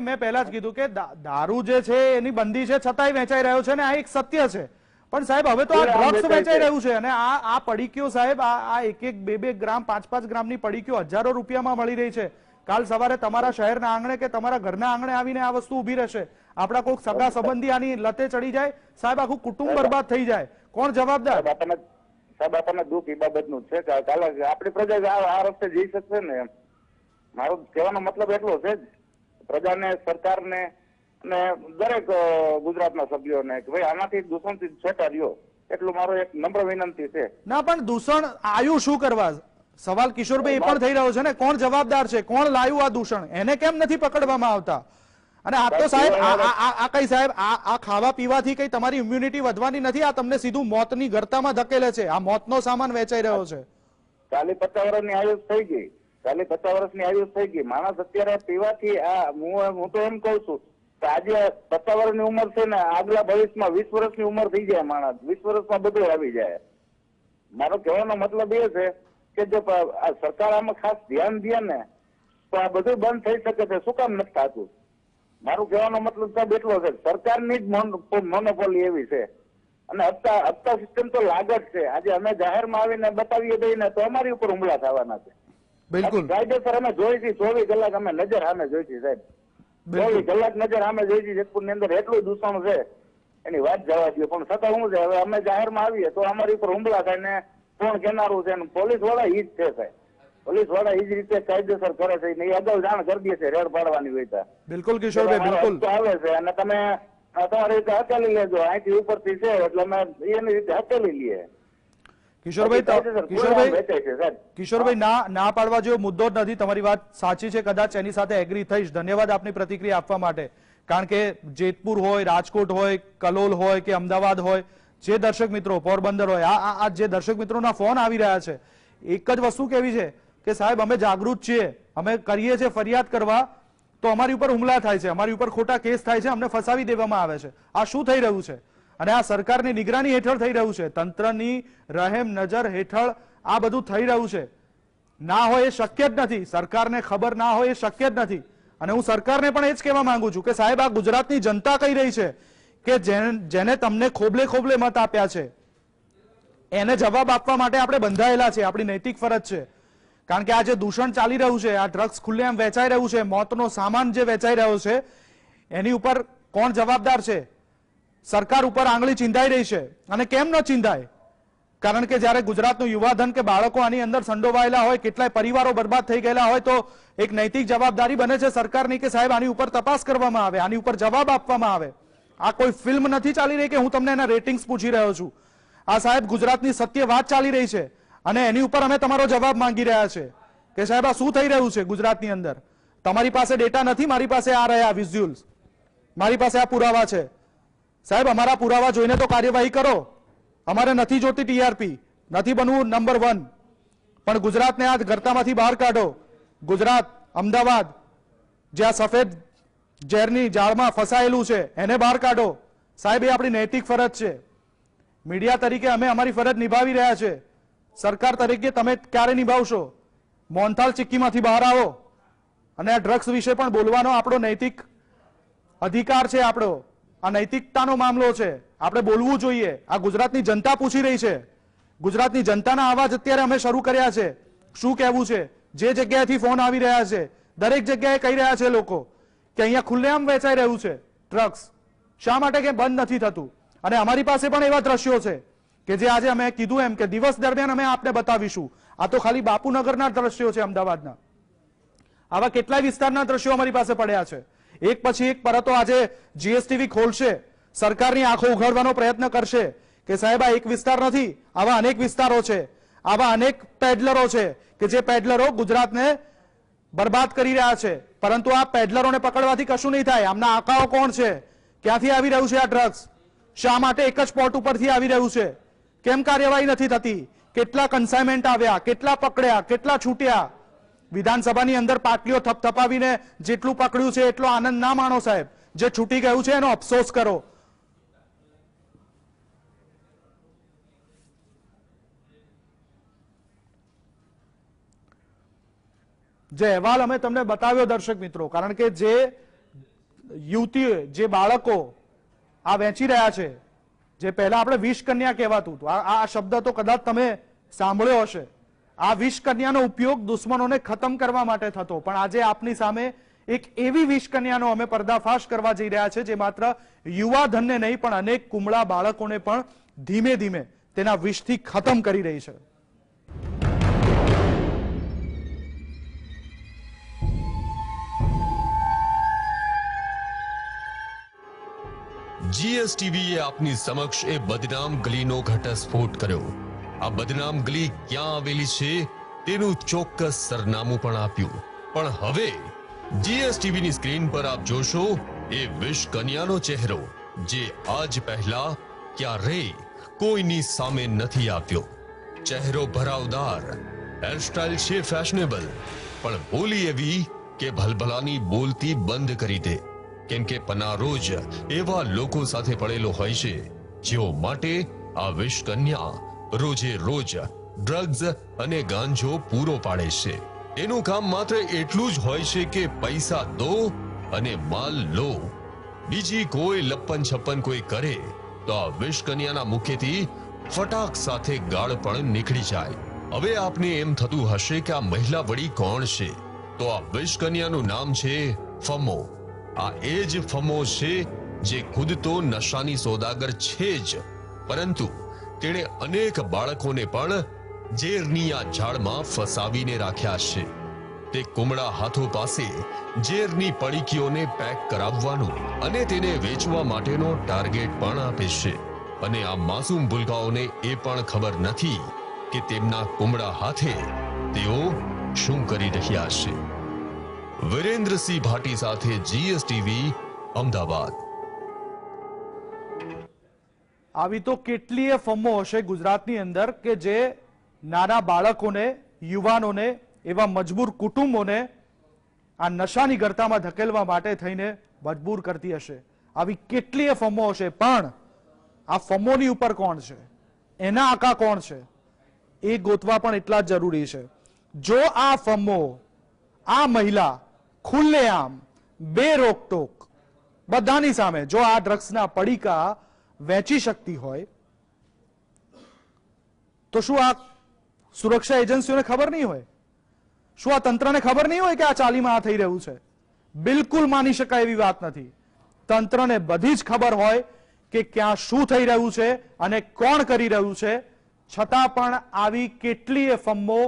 મેં પહેલા જ કીધું કે દારૂ જે છે એની બંધી છે છતાંય વેચાઈ રહ્યો છે, ને આ એક સત્ય છે. પણ સાહેબ હવે તો આ ડ્રગ્સ વેચાઈ રહ્યું છે, અને આ પડીકીઓ સાહેબ આ 1-2 ગ્રામ 5-5 ગ્રામની પડીકીઓ હજારો રૂપિયામાં મળી રહી છે. કાલ સવારે તમારા શહેરના આંગણે કે તમારા ઘરના આંગણે આવીને આ વસ્તુ ઉભી રહેશે. આપણા કોઈક સગા સંબંધી આની લતે ચડી જાય, સાહેબ આખું કુટુંબ બરબાદ થઈ જાય. કોણ જવાબદાર? સાહેબ આપણને દુઃખ એ બાબતનું છે કે કાલે આપણી પ્રજા આ રસ્તે જઈ શકશે ને. એમ મારો કહેવાનો મતલબ એટલો છે જ પ્રજાને, સરકારને અને દરેક ગુજરાતના સભ્યોને કે ભાઈ આનાથી દૂષણથી છેટા રહ્યો, એટલું મારો એક નમ્ર વિનંતી છે. ના, પણ દૂષણ આવ્યું શું કરવા? સવાલ કિશોરભાઈ એ પણ થઈ રહ્યો છે ને, કોણ જવાબદાર છે, કોણ લાવ્યું આ દૂષણ, એને કેમ નથી પકડવામાં આવતા? અને આ તો સાહેબ આ કઈ સાહેબ આ ખાવા પીવાથી કઈ તમારી ઇમ્યુનિટી વધવાની નથી, આ તમને સીધું મોતની ગર્તામાં ધકેલે છે. આ મોતનો સામાન વેચાઈ રહ્યો છે. 40-50 વર્ષની આયુષ થઈ ગઈ, 40-50 વર્ષની આયુષ થઈ ગઈ. માણસ અત્યારે પીવાથી હું તો એમ કઉ છું કે આજે 50 વર્ષની ઉંમર છે ને, આગલા ભવિષ્યમાં 20 વર્ષની ઉંમર થઈ જાય માણસ, 20 વર્ષમાં બધું આવી જાય. મારો કહેવાનો મતલબ એ છે કે જો સરકાર આમાં ખાસ ધ્યાન દે ને તો આ બધું બંધ થઈ શકે છે. શું કામ નથી થતું? મારું કહેવાનો મતલબ સાહેબ એટલો છે, સરકારની જ મોનોપોલી એવી છે, અને હપ્તા સિસ્ટમ તો લાગત છે. આજે અમે જાહેરમાં આવીને બતાવીએ દઈને તો અમારી ઉપર હુમલા થવાના છે. બિલકુલ કાયદેસર અમે જોઈ છીએ, 24 કલાક અમે નજર સામે જોઈ છીએ સાહેબ, 24 કલાક નજર સામે જોઈ છીએ. જેતપુર ની અંદર એટલું દૂષણ છે એની વાત જવા દો. પણ છતાં શું છે, હવે અમે જાહેરમાં આવીએ તો અમારી ઉપર હુમલા થાય ને કોણ કેનારું છે. પોલીસ વાળા ઈ જ છે સાહેબ, પોલીસ વાળા ઈ જ રીતે કાયદેસર કરે છે. એ અગાઉ જાણ કરી દે છે રેડ પાડવાની હોય તો. બિલકુલ કિશોરભાઈ, બિલકુલ આવે છે અને તમે તમારી રીતે હકેલી લેજો. અહીંથી ઉપરથી છે એટલે અમે એની રીતે હકેલી લઈએ. કિશોરભાઈ ના પાડવા જેવો મુદ્દો જ નથી. તમારી વાત સાચી છે, કદાચ એની સાથે એગ્રી થઈશ. ધન્યવાદ આપની પ્રતિક્રિયા આપવા માટે. કારણ કે જેતપુર હોય, રાજકોટ હોય, કલોલ હોય કે અમદાવાદ હોય, જે દર્શક મિત્રો, પોરબંદર હોય, આ જે દર્શક મિત્રોના ફોન આવી રહ્યા છે, એક જ વસ્તુ કેવી છે કે સાહેબ અમે જાગૃત છીએ, અમે કરીએ છીએ ફરિયાદ કરવા તો અમારી ઉપર હુમલા થાય છે, અમારી ઉપર ખોટા કેસ થાય છે, અમને ફસાવી દેવામાં આવે છે. આ શું થઈ રહ્યું છે? અને આ સરકારની નિગરાની હેઠળ થઈ રહ્યું છે, તંત્રની રહેમ નજર હેઠળ આ બધું થઈ રહ્યું છે. ના હોય એ શક્ય જ નથી, સરકારને ખબર ના હોય એ શક્ય જ નથી. અને હું સરકારને પણ એ જ કહેવા માંગુ છું કે સાહેબ, આ ગુજરાતની જનતા કહી રહી છે કે જેને તમને ખોબલે ખોબલે મત આપ્યા છે એને જવાબ આપવા માટે આપણે બંધાયેલા છે, આપણી નૈતિક ફરજ છે. કારણ કે આ જે દૂષણ ચાલી રહ્યું છે, આ ડ્રગ્સ ખુલ્લેઆમ વેચાઈ રહ્યું છે, મોતનો સામાન જે વેચાઈ રહ્યો છે, એની ઉપર કોણ જવાબદાર છે? સરકાર ઉપર આંગળી ચીંધાઈ રહી છે. અને કેમ ન ચીંધાય? કારણ કે જ્યારે ગુજરાતનું યુવાધન કે બાળકો આની અંદર સંડોવાયેલા હોય, કેટલાય પરિવારો બરબાદ થઈ ગયેલા હોય, તો એક નૈતિક જવાબદારી બને છે સરકારની કે સાહેબ આની ઉપર તપાસ કરવામાં આવે, આની ઉપર જવાબ આપવામાં આવે. આ કોઈ ફિલ્મ નથી ચાલી રહી કે હું તમને એના રેટિંગ્સ પૂછી રહ્યો છું. આ સાહેબ ગુજરાતની સત્ય વાત ચાલી રહી છે અને એની ઉપર અમે તમારો જવાબ માંગી રહ્યા છે કે સાહેબ આ શું થઈ રહ્યું છે ગુજરાતની અંદર. તમારી પાસે ડેટા નથી, મારી પાસે આ રહ્યા વિઝ્યુઅલ્સ, મારી પાસે આ પુરાવા છે. સાહેબ અમારા પુરાવા જોઈને તો કાર્યવાહી કરો. અમારે નથી જોતી ટીઆરપી, નથી બનવું નંબર 1, પણ ગુજરાતને આ ગરતામાંથી બહાર કાઢો. ગુજરાત, અમદાવાદ જે આ સફેદ ઝેરની જાળમાં ફસાયેલું છે એને બહાર કાઢો. સાહેબ એ આપણી નૈતિક ફરજ છે. મીડિયા તરીકે અમે અમારી ફરજ નિભાવી રહ્યા છે. સરકાર તરીકે તમે ક્યારે નિભાવશો? મોહનથાળ ચિક્કીમાંથી બહાર આવો અને આ ડ્રગ્સ વિશે પણ બોલવાનો આપણો નૈતિક અધિકાર છે. આપણો આ નૈતિકતાનો મામલો છે, આપણે બોલવું જોઈએ. આ ગુજરાતની જનતા પૂછી રહી છે. ગુજરાતની જનતાના અવાજ અત્યારે અમે શરૂ કર્યા છે. શું કહેવું છે? જે જગ્યાએથી ફોન આવી રહ્યા છે, દરેક જગ્યાએ કહી રહ્યા છે લોકો કે અહીંયા ખુલ્લેઆમ વેચાઈ રહ્યું છે ડ્રગ્સ. શા માટે કે બંધ નથી થતું? અને અમારી પાસે પણ એવા દ્રશ્યો છે કે જે આજે અમે કીધું એમ કે દિવસ દરમિયાન અમે આપને બતાવીશું. આ તો ખાલી બાપુનગરના દ્રશ્યો છે, અમદાવાદના. આવા કેટલાય વિસ્તારના દ્રશ્યો અમારી પાસે પડ્યા છે. એક પછી એક પરતો આજે જીએસટીવી ખોલશે, સરકારની આંખો ઉઘાડવાનો પ્રયત્ન કરશે કે સાહેબ આ એક વિસ્તાર નથી, આવા અનેક વિસ્તારો છે, આવા અનેક પેડલરો છે કે જે પેડલરો ગુજરાતને બરબાદ કરી રહ્યા છે. પરંતુ આ પેડલરોને પકડવાથી કશું નહીં થાય. આમના આંકાઓ કોણ છે? ક્યાંથી આવી રહ્યું છે આ ડ્રગ્સ? શા માટે એક જ સ્પોટ ઉપરથી આવી રહ્યું છે? કેમ કાર્યવાહી નથી થતી? કેટલા કન્સાઇનમેન્ટ આવ્યા, કેટલા પકડ્યા, કેટલા છૂટ્યા? વિધાનસભાની અંદર પાટલીઓ થપથપાવીને જેટલું પકડ્યું છે એટલો આનંદ ના માણો સાહેબ. જે છૂટી ગયું છે એનો અફસોસ કરો. જે અહેવાલ અમે તમને બતાવ્યો દર્શક મિત્રો, કારણ કે જે યુવતીઓ, જે બાળકો આ વેચી રહ્યા છે, જે પહેલા આપણે વિષ કન્યા કહેવાતું હતું, આ શબ્દ તો કદાચ તમે સાંભળ્યો હશે. આ વિષ કન્યાનો ઉપયોગ દુશ્મનોને ખતમ કરવા માટે થતો, પણ આજે આપની સામે એક એવી વિષ કન્યાનો અમે પર્દાફાશ કરવા જઈ રહ્યા છે જે માત્ર યુવા ધનને નહીં પણ અનેક કુમળા બાળકોને પણ ધીમે ધીમે તેના વિષથી ખતમ કરી રહી છે. જીએસટીવીએ આપની સમક્ષ એ બદનામ ગલીનો ઘટસ્ફોટ કર્યો. આ બદનામ ગલી ક્યાં આવેલી છે તેનું ચોક્કસ સરનામું પણ આપ્યું. પણ હવે જીએસટીવીની સ્ક્રીન પર આપ જોશો એ વિષ કન્યાનો ચહેરો જે આજ પહેલા ક્યારેય કોઈની સામે નથી આવ્યો. ચહેરો ભરાવદાર, હેરસ્ટાઇલ છે ફેશનેબલ, પણ બોલી એવી કે ભલભલાની બોલતી બંધ કરી દે. કેમ કે પનારોજ એવા લોકો સાથે પડેલો હોય છે જેઓ માટે આ વિષ કન્યા રોજે રોજ ડ્રગ્સ અને ગાંજો પૂરો પાડે છે. એનું કામ માત્ર એટલું જ હોય છે કે પૈસા દો અને માલ લો. બીજી કોઈ લપ્પન છપ્પન કોઈ કરે તો આ વિષ કન્યાના મુખેથી ફટાક સાથે ગાળ પણ નીકળી જાય. હવે આપને એમ થતું હશે કે આ મહિલા વળી કોણ છે? તો આ વિષ કન્યાનું નામ છે ફમો. આ એ જ ફમો છે જે ખુદ તો નશાની સોદાગર છે જ, પરંતુ તેણે અનેક બાળકોને પણ ઝેરની આ ઝાડમાં ફસાવીને રાખ્યા છે. તે કુમળા હાથો પાસે ઝેરની પડીકીઓને પેક કરાવવાનું અને તેને વેચવા માટેનો ટાર્ગેટ પણ આપે છે. અને આ માસૂમ ભૂલકાઓને એ પણ ખબર નથી કે તેમના કુમળા હાથે તેઓ શું કરી રહ્યા છે. વિરેન્દ્રસિંહ ભાટી સાથે જીએસટીવી અમદાવાદ. આવી તો કેટલીય ફર્મો હશે ગુજરાતની અંદર કે જે નાના બાળકોને, યુવાનોને એવા મજબૂર કુટુંબોને આ નશાની ગર્તામાં ધકેલવા માટે થઈને મજબૂર કરતી હશે. આવી કેટલીય ફમો હશે, પણ આ ફમોની ઉપર કોણ છે, એના આકા કોણ છે, એ ગોતવા પણ એટલા જ જરૂરી છે. જો આ ફમો, આ મહિલા ખુલ્લેઆમ બે રોકટોક બધાની સામે જો આ ડ્રગ્સના પડીકા વેચી શકતી હોય તો શું આ સુરક્ષા એજન્સીઓને ખબર નહીં હોય? શું આ તંત્રને ખબર નહીં હોય કે આ ચાલીમાં આ થઈ રહ્યું છે? બિલકુલ માની શકાય એવી વાત નથી. તંત્રને બધી જ ખબર હોય કે ક્યાં શું થઈ રહ્યું છે અને કોણ કરી રહ્યું છે, છતાં પણ આવી કેટલીય ફમો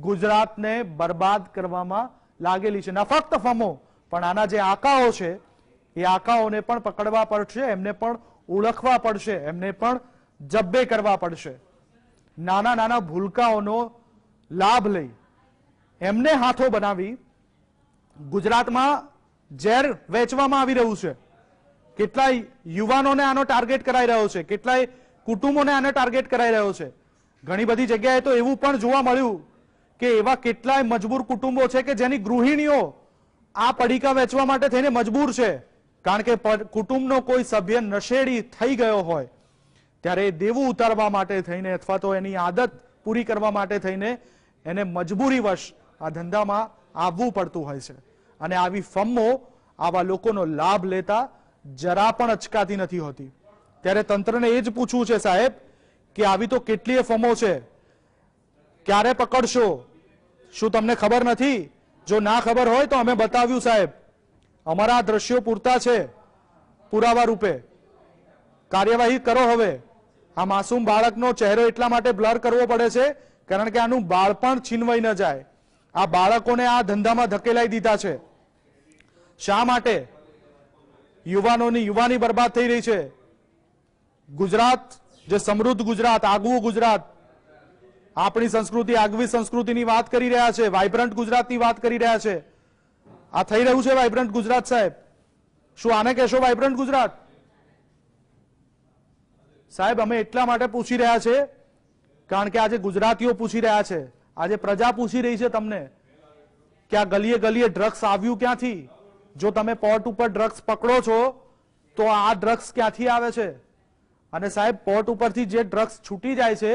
ગુજરાતને બરબાદ કરવામાં લાગેલી છે. ન ફક્ત ફમો, પણ આના જે આકાઓ છે એ આકાઓને પણ પકડવા પડશે, એમને પણ ઓળખવા પડશે, એમને પણ જબ્બે કરવા પડશે. નાના નાના ભૂલકાઓનો લાભ લઈ એમને હાથો બનાવી ગુજરાતમાં ઝેર વેચવામાં આવી રહ્યું છે. કેટલાય યુવાનોને આનો ટાર્ગેટ કરાઈ રહ્યો છે, કેટલાય કુટુંબોને આને ટાર્ગેટ કરાઈ રહ્યો છે. ઘણી બધી જગ્યાએ તો એવું પણ જોવા મળ્યું કે એવા કેટલાય મજબૂર કુટુંબો છે કે જેની ગૃહિણીઓ આ પડીકા વેચવા માટે થઈને મજબૂર છે. કારણ કે કુટુંબનો કોઈ સભ્ય નશેડી થઈ ગયો હોય ત્યારે દેવું ઉતારવા માટે થઈને અથવા તો એની આદત પૂરી કરવા માટે થઈને એને મજબૂરીવશ આ ધંધામાં આવવું પડતું હોય છે. અને આવી ફમો આવા લોકોનો લાભ લેતા જરા પણ અચકાતી નથી હોતી. ત્યારે તંત્રને એ જ પૂછવું છે સાહેબ કે આવી તો કેટલીય ફમો છે, ક્યારે પકડશો? શું તમને ખબર નથી? જો ના ખબર હોય તો અમે બતાવ્યું સાહેબ, અમારા દ્રશ્યો પૂરતા છે પુરાવા રૂપે. કાર્યવાહી કરો. હવે આ માસૂમ બાળકનો ચહેરો એટલા માટે બ્લર કરવો પડે છે કારણ કે આનું બાળપણ છીનવાઈ ન જાય. આ બાળકોને આ ધંધામાં ધકેલાઈ દીધા છે. શા માટે? યુવાનોની યુવાની બરબાદ થઈ રહી છે. ગુજરાત જે સમૃદ્ધ ગુજરાત, આગવું ગુજરાત, આપણી સંસ્કૃતિ, આગવી સંસ્કૃતિની વાત કરી રહ્યા છે, વાઇબ્રન્ટ ગુજરાતની વાત કરી રહ્યા છે. આ થઈ રહ્યું છે વાઇબ્રન્ટ ગુજરાત સાહેબ? શું આને કહેશો વાઇબ્રન્ટ ગુજરાત? સાહેબ અમે એટલા માટે પૂછી રહ્યા છે કારણ કે આજે ગુજરાતીઓ પૂછી રહ્યા છે, આજે પ્રજા પૂછી રહી છે તમને કે આ ગલીએ ગલીએ ડ્રગ્સ આવ્યું ક્યાંથી? જો તમે પોર્ટ ઉપર ડ્રગ્સ પકડો છો તો આ ડ્રગ્સ ક્યાંથી આવે છે? અને સાહેબ પોર્ટ ઉપરથી જે ડ્રગ્સ છૂટી જાય છે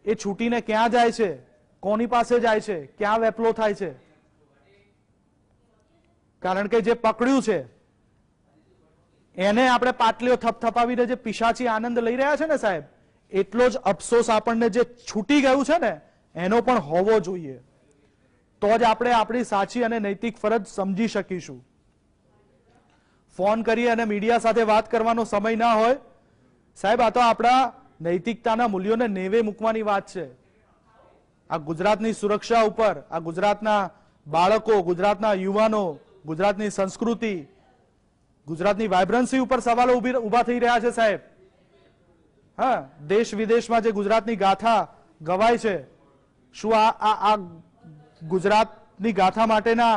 એ છૂટીને ક્યાં જાય છે? કોની પાસે જાય છે? ક્યાં વેપલો થાય છે? કારણ કે જે પકડ્યું છે એને આપણે પાટલીઓ થપથપાવીને જે પિશાચી આનંદ લઈ રહ્યા છે ને સાહેબ, એટલો જ અફસોસ આપણને જે છૂટી ગયું છે ને એનો પણ હોવો જોઈએ. તો જ આપણે આપણી સાચી અને નૈતિક ફરજ સમજી શકીશું. ફોન કરી અને મીડિયા સાથે વાત કરવાનો સમય ના હોય સાહેબ. આ તો આપણા નૈતિકતાના મૂલ્યોને નેવે મૂકવાની વાત છે. આ ગુજરાતની સુરક્ષા ઉપર, આ ગુજરાતના બાળકો, ગુજરાતના યુવાનો, ગુજરાતની સંસ્કૃતિ, ગુજરાતની વાઇબ્રન્સી ઉપર સવાલો ઉભા થઈ રહ્યા છે સાહેબ. હા, દેશ વિદેશમાં જે ગુજરાતની ગાથા ગવાય છે, શું આ ગુજરાતની ગાથા માટેના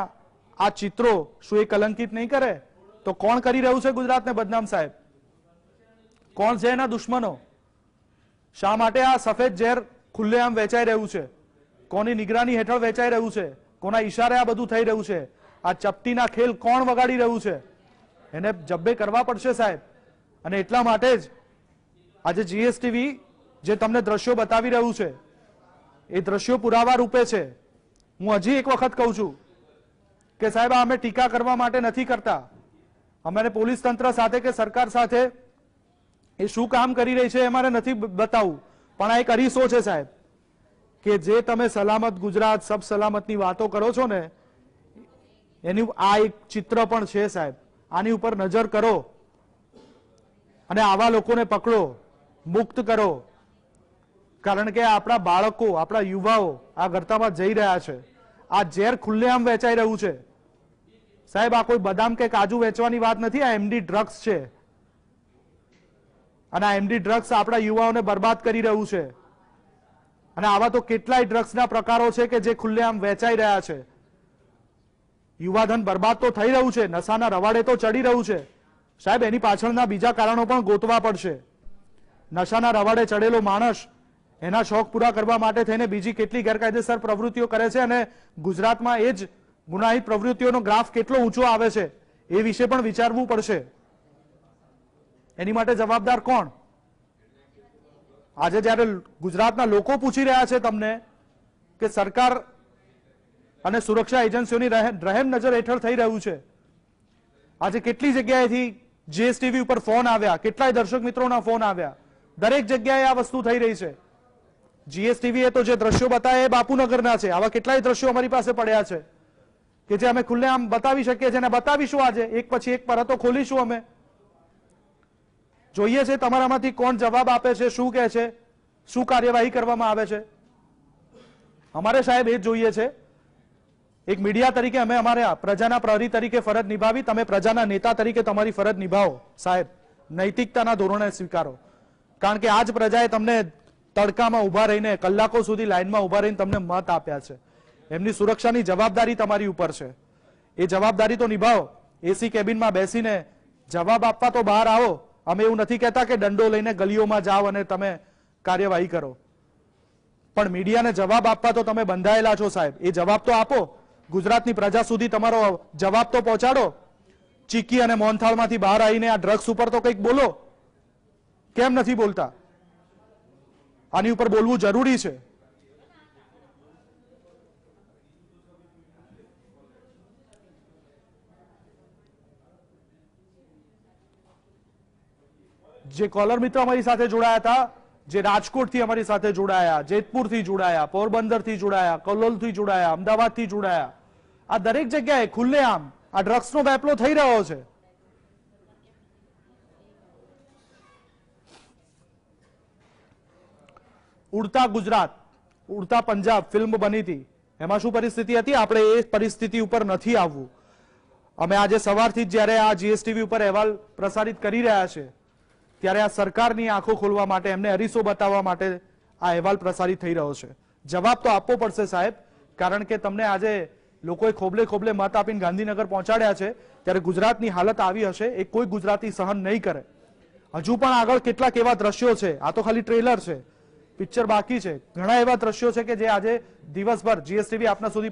આ ચિત્રો શું એ કલંકિત નહીં કરે? તો કોણ કરી રહ્યું છે ગુજરાતને બદનામ સાહેબ? કોણ છે એના દુશ્મનો? શા માટે આ સફેદ ઝેર ખુલ્લેઆમ વેચાઈ રહ્યું છે? કોની નિગરાની હેઠળ વેચાઈ રહ્યું છે? કોના ઈશારે આ બધું થઈ રહ્યું છે? આ ચપટીના ખેલ કોણ વગાડી રહ્યું છે? એને જબ્બે કરવા પડશે સાહેબ. અને એટલા માટે જ આજે જીએસટીવી જે તમને દ્રશ્યો બતાવી રહ્યું છે એ દ્રશ્યો પુરાવા રૂપે છે. હું હજી એક વખત કહું છું કે સાહેબ આ અમે ટીકા કરવા માટે નથી કરતા. અમારે પોલીસ તંત્ર સાથે કે સરકાર સાથે એ શું કામ કરી રહી છે એ અમારે નથી બતાવવું, પણ આ એક અરીસો છે સાહેબ કે જે તમે સલામત ગુજરાત, સબ સલામતની વાતો કરો છો ને એની આ એક ચિત્ર પણ છે સાહેબ. આની ઉપર નજર કરો અને આવા લોકોને પકડો, મુક્ત કરો. કારણ કે આપણા બાળકો, આપણા યુવાઓ આ ગર્તામાં જઈ રહ્યા છે. આ ઝેર ખુલ્લેઆમ વેચાઈ રહ્યું છે સાહેબ. આ કોઈ બદામ કે કાજુ વેચવાની વાત નથી, આ એમડી ડ્રગ્સ છે. અને આ એમડી ડ્રગ્સ આપણા યુવાઓને બરબાદ કરી રહ્યું છે. અને આવા તો કેટલાય ડ્રગ્સના પ્રકારો છે કે જે ખુલ્લેઆમ વેચાઈ રહ્યા છે. યુવાધન બરબાદ તો થઈ રહ્યું છે, નશાના રવાડે તો ચડી રહ્યું છે સાહેબ. એની પાછળના બીજા કારણો પણ ગોતવા પડશે. નશાના રવાડે ચડેલો માણસ એના શોખ પૂરા કરવા માટે થઈને બીજી કેટલી ગેરકાયદેસર પ્રવૃત્તિઓ કરે છે અને ગુજરાતમાં એ જ ગુનાહિત પ્રવૃત્તિઓનો ગ્રાફ કેટલો ઊંચો આવે છે એ વિશે પણ વિચારવું પડશે. એની માટે જવાબદાર કોણ? આજે જ્યારે ગુજરાતના લોકો પૂછી રહ્યા છે તમને કે સરકાર અને સુરક્ષા એજન્સીઓની રહેમ નજર હેઠળ થઈ રહ્યું છે, આજે કેટલી જગ્યાએથી જીએસટીવી ઉપર ફોન આવ્યા, કેટલાય દર્શક મિત્રોના ફોન આવ્યા, દરેક જગ્યાએ આ વસ્તુ થઈ રહી છે. જીએસટીવી એ તો જે દ્રશ્યો બતાવે એ બાપુનગરના છે. આવા કેટલાય દ્રશ્યો અમારી પાસે પડ્યા છે કે જે અમે ખુલ્લેઆમ બતાવી શકીએ છીએ અને બતાવીશું. આજે એક પછી એક પરતો ખોલીશું. અમે જોઈએ છે તમારામાંથી કોણ જવાબ આપે છે, શું કહે છે, શું કાર્યવાહી કરવામાં આવે છે. અમારે સાહેબ એ જ જોઈએ છે. એક મીડિયા તરીકે અમે અમારા પ્રજાના પ્રહરી તરીકે ફરજ નિભાવી, તમે પ્રજાના નેતા તરીકે તમારી ફરજ નિભાવો સાહેબ. નૈતિકતાના ધોરણે સ્વીકારો, કારણ કે આજ પ્રજાએ તમને તડકામાં ઉભા રહીને કલાકો સુધી લાઈનમાં ઉભા રહીને તમને મત આપ્યા છે. એમની સુરક્ષાની જવાબદારી તમારી ઉપર છે. એ જવાબદારી તો નિભાવો. એસી કેબિનમાં બેસીને જવાબ આપવા તો બહાર આવો. અમે એવું નથી કહેતા કે દંડો લઈને ગલીઓમાં જાઓ અને તમે કાર્યવાહી કરો, પણ મીડિયાને જવાબ આપવા તો તમે બંધાયેલા છો સાહેબ. એ જવાબ તો આપો. ગુજરાતની પ્રજા સુધી તમારો જવાબ તો પહોંચાડો. ચીકી અને મોહનથાળમાંથી બહાર આવીને આ ડ્રગ્સ ઉપર તો કંઈક બોલો. કેમ નથી બોલતા? આની ઉપર બોલવું જરૂરી છે. જે કોલર મિત્ર અમારી સાથે જોડાયા હતા, જે રાજકોટથી અમારી સાથે જોડાયા, જેતપુરથી જોડાયા, પોરબંદરથી જોડાયા, કલોલથી જોડાયા, અમદાવાદથી જોડાયા, આ દરેક જગ્યાએ ખુલ્લેઆમ આ ડ્રગ્સનો વેપલો થઈ રહ્યો છે. ઉડતા ગુજરાત, ઉડતા પંજાબ ફિલ્મ બની હતી, એમાં શું પરિસ્થિતિ હતી? આપણે એ પરિસ્થિતિ ઉપર નથી આવવું. અમે આજે સવારથી જ્યારે આ જીએસટીવી ઉપર અહેવાલ પ્રસારિત કરી રહ્યા છે ત્યારે આ સરકારની આંખો ખોલવા માટે, એમને અરીસો બતાવવા માટે આ અહેવાલ પ્રસારિત થઈ રહ્યો છે. જવાબ તો આપવો પડશે સાહેબ, કારણ કે તમને આજે લોકોએ ખોબલે ખોબલે મત આપીને ગાંધીનગર પહોંચાડ્યા છે, ત્યારે ગુજરાતની હાલત આવી હશે એ કોઈ ગુજરાતી સહન નહીં કરે. હજુ પણ આગળ કેટલાક એવા દ્રશ્યો છે, આ તો ખાલી ટ્રેલર છે, પિક્ચર બાકી છે. ઘણા એવા દ્રશ્યો છે કે જે આજે દિવસભર જીએસટીવી આપના સુધી